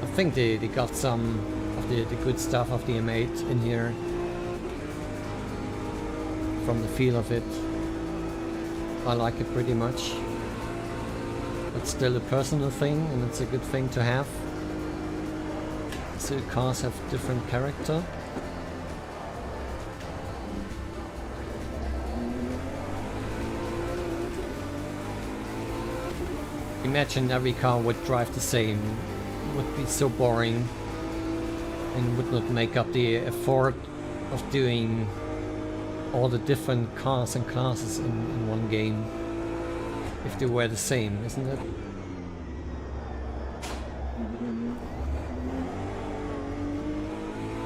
I think they got some of the good stuff of the M8 in here from the feel of it. I like it pretty much. It's still a personal thing, and it's a good thing to have. So cars have different character. Imagine every car would drive the same. It would be so boring and would not make up the effort of doing all the different cars and classes in one game if they were the same, isn't it?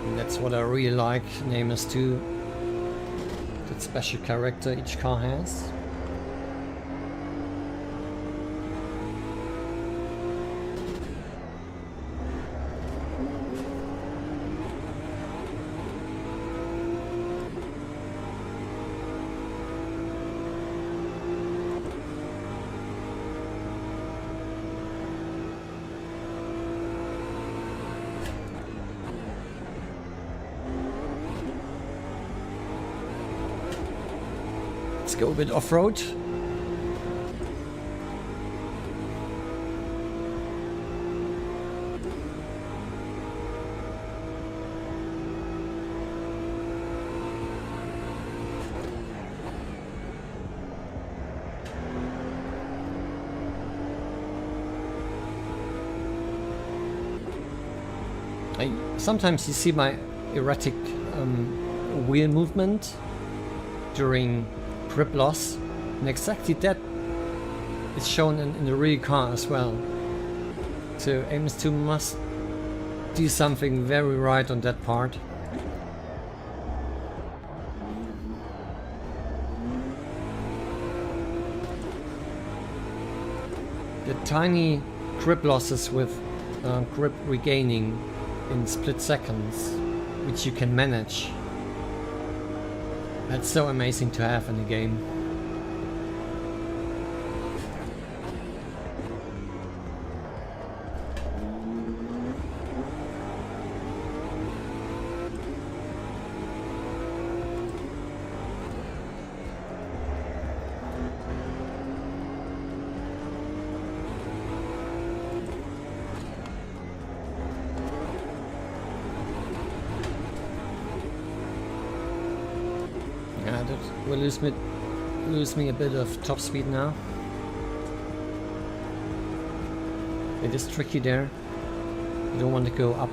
And that's what I really like in MS2, that special character each car has. Let's go a bit off-road. Sometimes you see my erratic wheel movement during grip loss, and exactly that is shown in the real car as well. So MS2 must do something very right on that part. The tiny grip losses with grip regaining in split seconds which you can manage. That's so amazing to have in the game. Yeah, that will lose me a bit of top speed now. It is tricky there. You don't want to go up.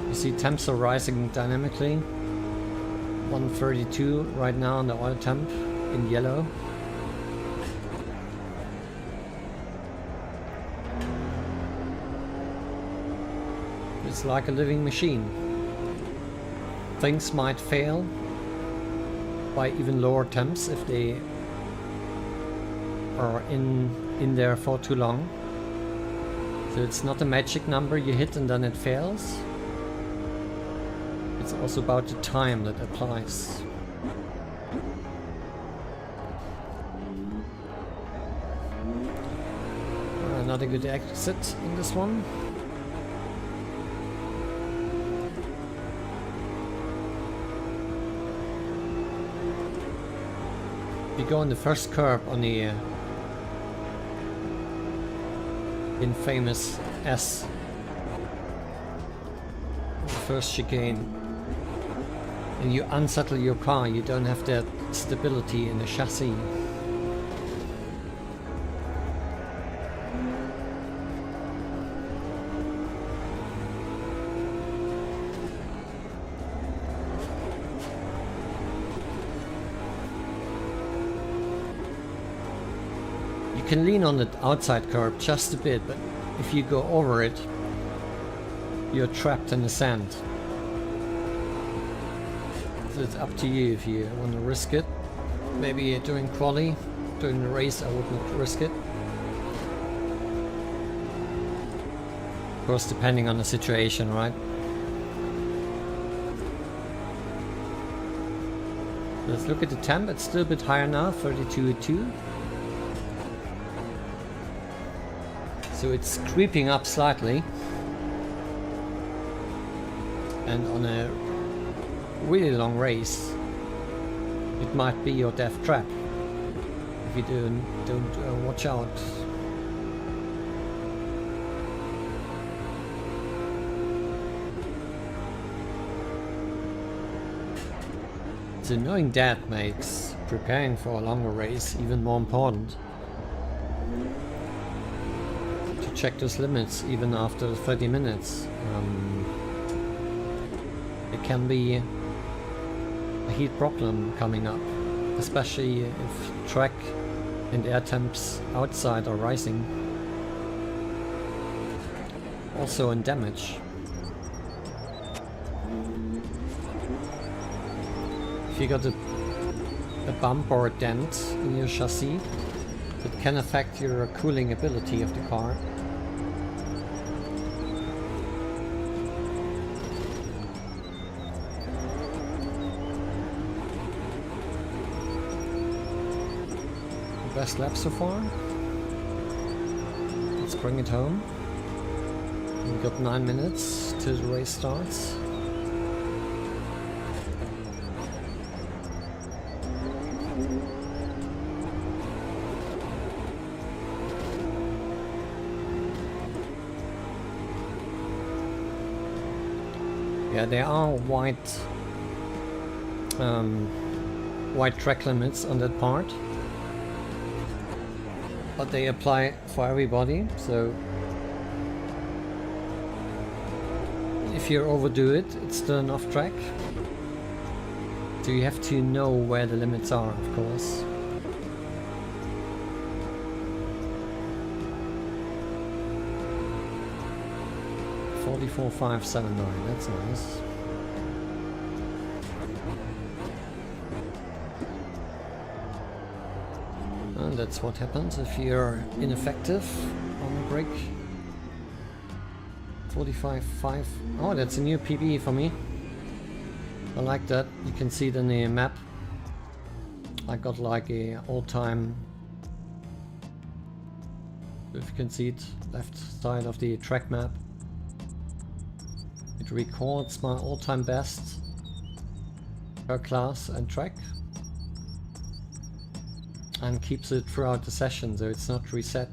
You see temps are rising dynamically. 132 right now on the oil temp in yellow. It's like a living machine. Things might fail by even lower temps if they are in there for too long. So it's not a magic number you hit and then it fails. It's also about the time that applies. Another good exit in this one. If you go on the first curb on the infamous S, the first chicane, and you unsettle your car, you don't have that stability in the chassis. You can lean on the outside curb just a bit, but if you go over it, you're trapped in the sand. So it's up to you if you want to risk it. Maybe during quali, during the race I wouldn't risk it. Of course, depending on the situation, right? Let's look at the temp. It's still a bit higher now, 32.2. So it's creeping up slightly, and on a really long race it might be your death trap if you don't watch out. So knowing that makes preparing for a longer race even more important. Check those limits even after 30 minutes. It can be a heat problem coming up, especially if track and air temps outside are rising. Also in damage. If you got a bump or a dent in your chassis, it can affect your cooling ability of the car. Best lap so far. Let's bring it home. We've got 9 minutes till the race starts. Yeah, there are wide track limits on that part, but they apply for everybody, so if you overdo it, it's still an off track. So you have to know where the limits are, of course. .44.579, that's nice. and that's what happens if you're ineffective on the brake. 45.5. Oh, that's a new PB for me. I like that. You can see it in the map. I got like a all-time, if you can see it, left side of the track map. It records my all-time best per class and track and keeps it throughout the session, so it's not reset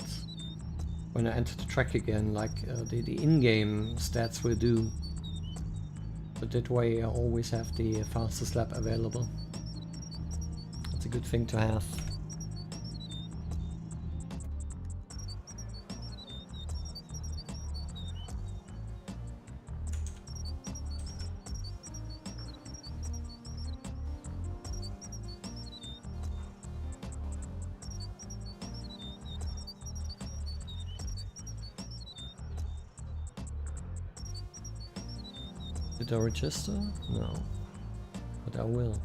when I enter the track again like the in-game stats will do. But that way I always have the fastest lap available. That's a good thing to have. Did I register? No, but I will.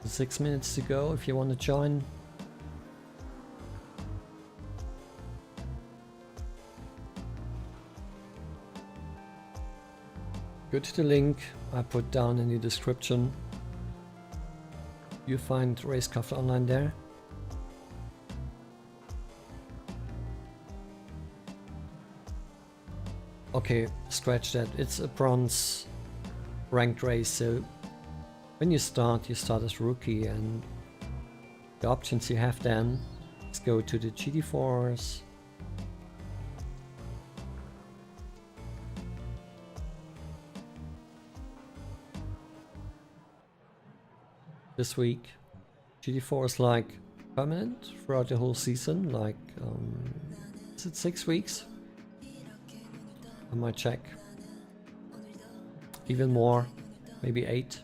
So 6 minutes to go if you want to join. Go to the link I put down in the description. You find Racecraft Online there. Okay, scratch that. It's a bronze ranked race, so when you start as rookie, and the options you have then is go to the GT4s, this week. GT4 is like permanent throughout the whole season, like is it 6 weeks? I might check. Even more, maybe 8.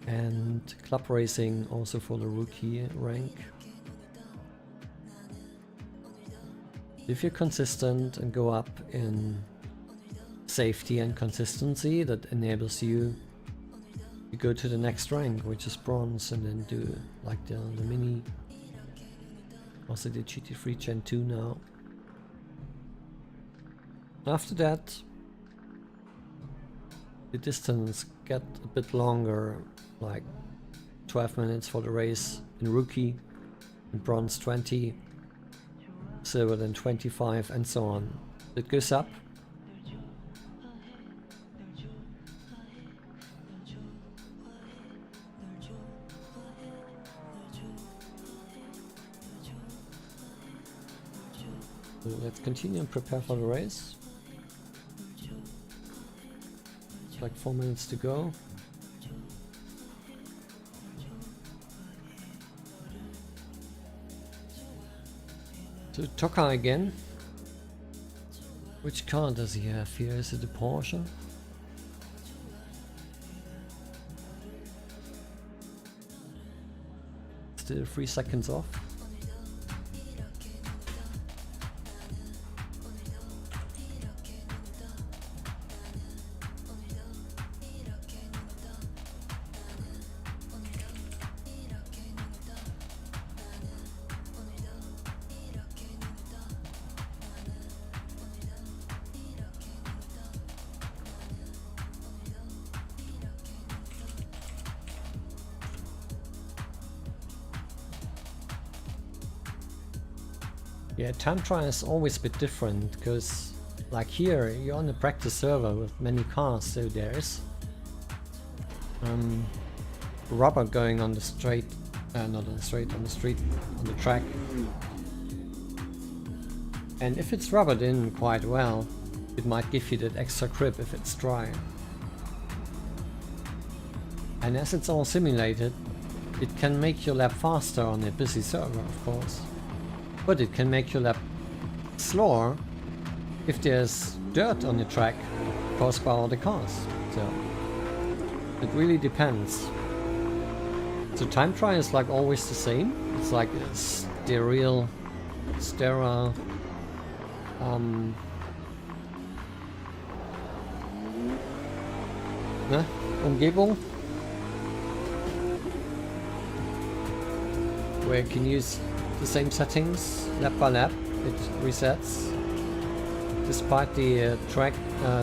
And club racing also for the rookie rank. If you're consistent and go up in safety and consistency, that enables you to go to the next rank, which is bronze, and then do like the mini, also the GT3 Gen2 now. After that, the distance get a bit longer, like 12 minutes for the race in rookie, in bronze 20, silver then 25, and so on. It goes up. So let's continue and prepare for the race. It's like 4 minutes to go. So Toka again. Which car does he have here? Is it a Porsche? Still 3 seconds off. Yeah, time trial is always a bit different, because like here you're on a practice server with many cars, so there's rubber going on the straight, not on the straight, on the street, on the track. And if it's rubbered in quite well, it might give you that extra grip if it's dry. And as it's all simulated, it can make your lap faster on a busy server, of course. But it can make your lap slower if there's dirt on the track caused by all the cars. So it really depends. So time trial is like always the same. It's like the real Stera Umgebung, where you can use the same settings lap by lap. It resets despite the track,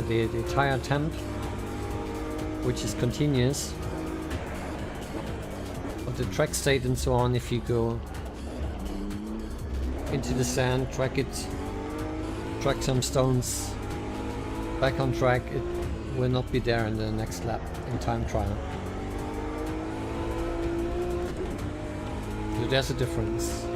the tire temp, which is continuous, but the track state and so on. If you go into the sand, track some stones, back on track, it will not be there in the next lap in time trial. So there's a difference.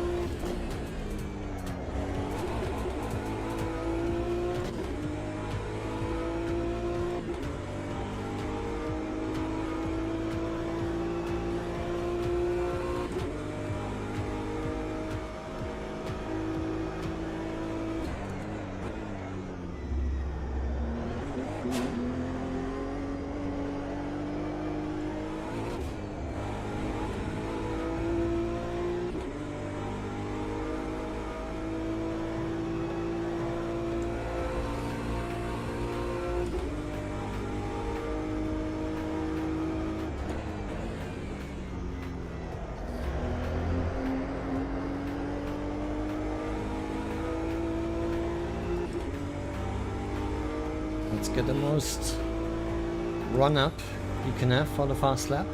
Let's get the most run up you can have for the fast lap.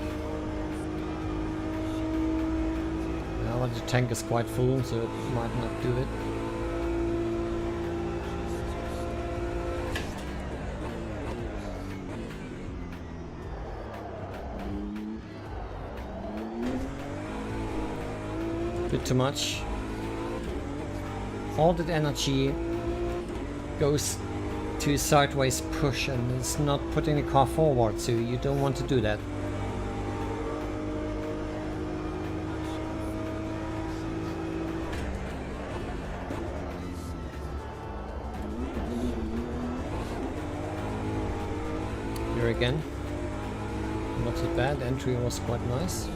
Now the tank is quite full, so it might not do it. Bit too much. All that energy goes to a sideways push and it's not putting the car forward, so you don't want to do that. Here again, not too bad, entry was quite nice.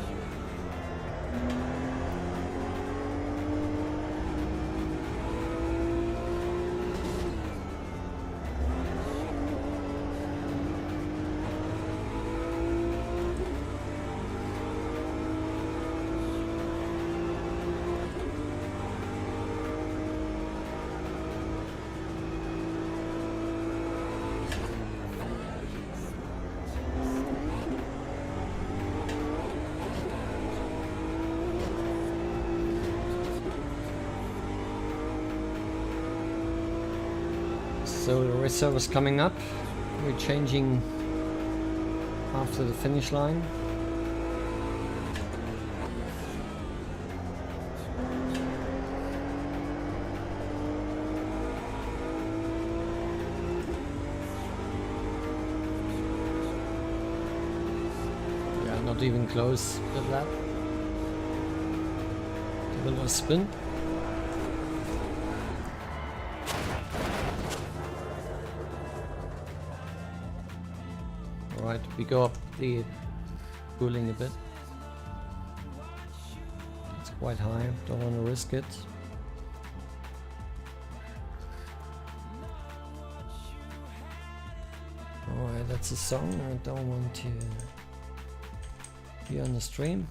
So the reserve is coming up. We're changing after the finish line. Yeah, not even close that lap. A little spin. Alright, we go up the cooling a bit. It's quite high, don't want to risk it. Alright, that's a song I don't want to be on the stream.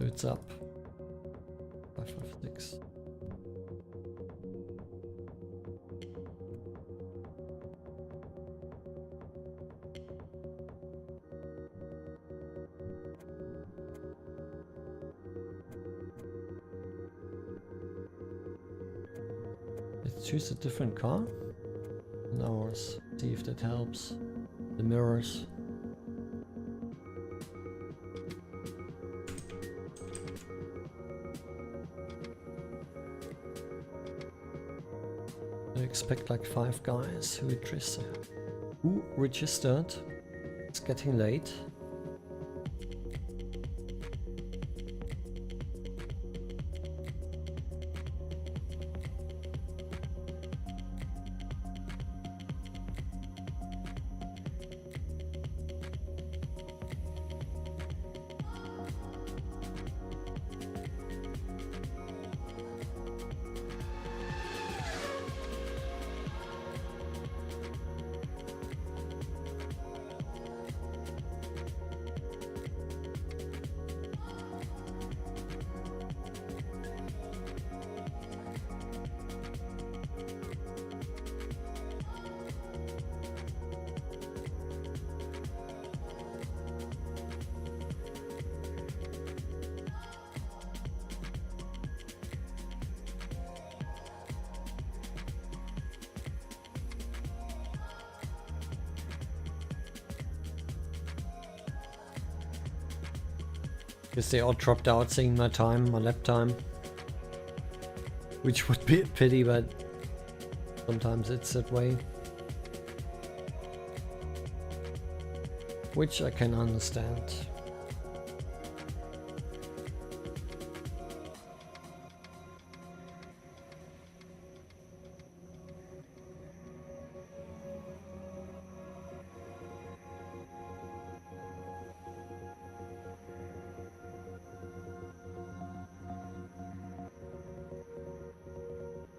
It's up. 556. Let's choose a different car. And ours. See if that helps. The mirrors. Expect like 5 guys who registered. It's getting late. Because they all dropped out seeing my time, my lap time. Which would be a pity, but sometimes it's that way. Which I can understand.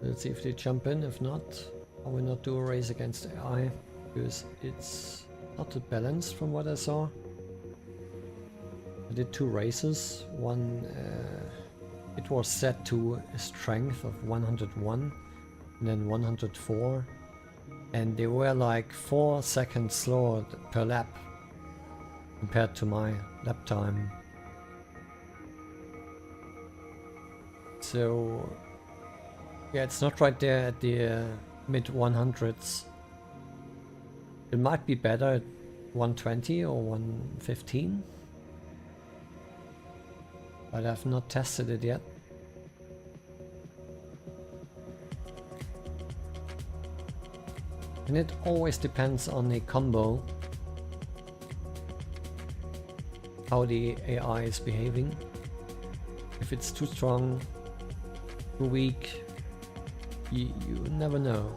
Let's see if they jump in. If not, I will not do a race against AI because it's not too balanced from what I saw. I did 2 races. One, it was set to a strength of 101 and then 104, and they were like 4 seconds slower per lap compared to my lap time. So yeah, it's not right there at the mid 100s. It might be better at 120 or 115, but I've not tested it yet. And it always depends on the combo, how the AI is behaving. If it's too strong, too weak, you never know.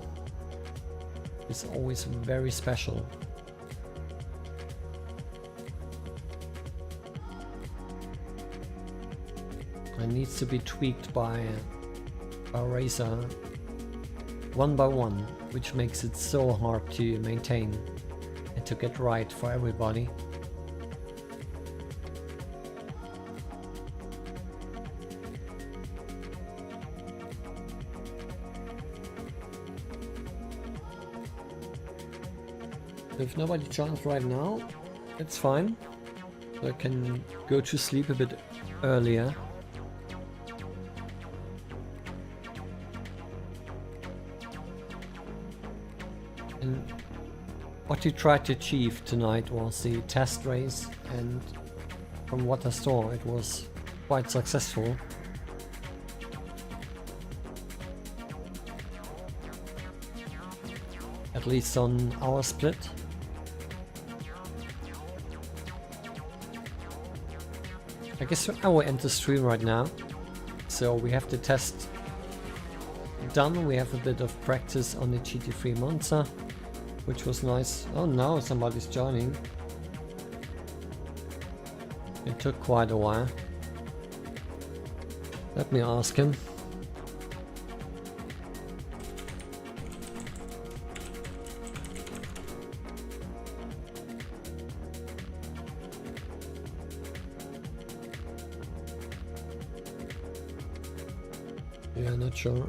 It's always very special. It needs to be tweaked by a racer one by one, which makes it so hard to maintain and to get right for everybody. If nobody joins right now, it's fine. So I can go to sleep a bit earlier. And what you tried to achieve tonight was the test race, and from what I saw, it was quite successful. At least on our split. I guess I will end the stream right now. So we have the test done. We have a bit of practice on the GT3 Monza, which was nice. Oh, now somebody's joining. It took quite a while. Let me ask him. Yeah, not sure.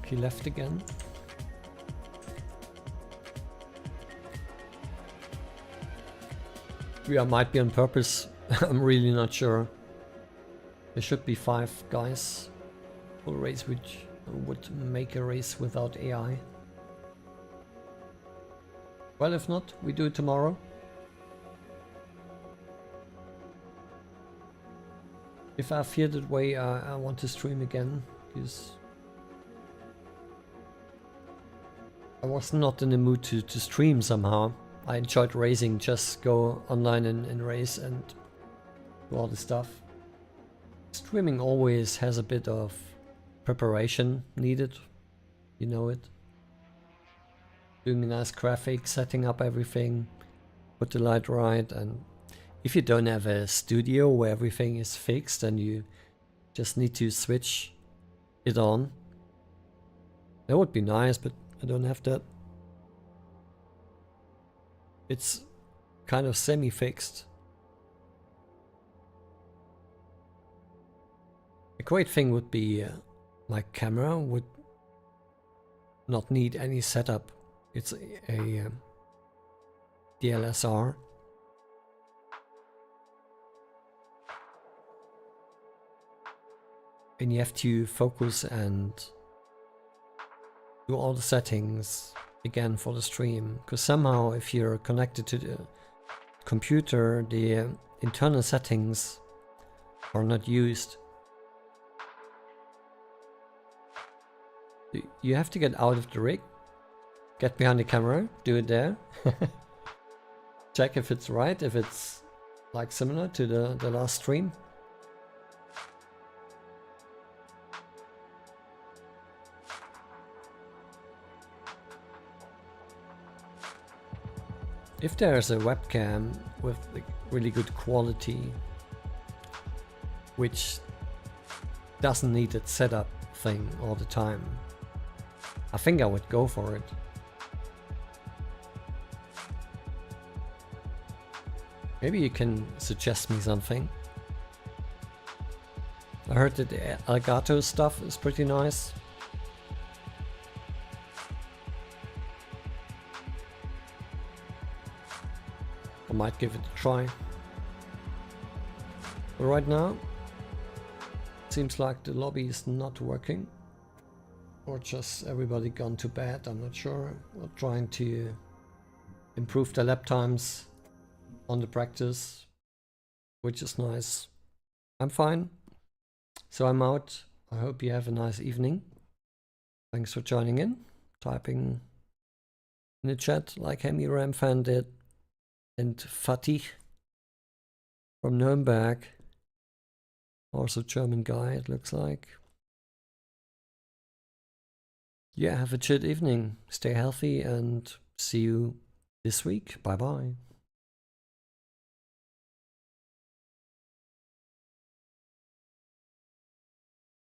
He left again. Yeah, might be on purpose. I'm really not sure. There should be 5 guys for a race, which would make a race without AI. Well, if not, we do it tomorrow. If I feel that way, I want to stream again, because I was not in the mood to stream somehow. I enjoyed racing, just go online and race and do all the stuff. Streaming always has a bit of preparation needed, you know it. Doing a nice graphic, setting up everything, put the light right, and if you don't have a studio where everything is fixed and you just need to switch it on, that would be nice, but I don't have that. It's kind of semi-fixed. A great thing would be my camera would not need any setup. It's a DLSR. And you have to focus and do all the settings again for the stream, because somehow if you're connected to the computer, the internal settings are not used. You have to get out of the rig, get behind the camera, do it there, check if it's right, if it's like similar to the last stream. If there's a webcam with like really good quality, which doesn't need its setup thing all the time, I think I would go for it. Maybe you can suggest me something. I heard that the Elgato stuff is pretty nice. I might give it a try. But right now, it seems like the lobby is not working. Or just everybody gone to bed, I'm not sure. We're trying to improve the lap times on the practice, which is nice. I'm fine. So I'm out. I hope you have a nice evening. Thanks for joining in, typing in the chat like Hemi Ramfan did. And Fatih from Nuremberg, also German guy it looks like. Yeah, have a chill evening, stay healthy and see you this week. Bye bye.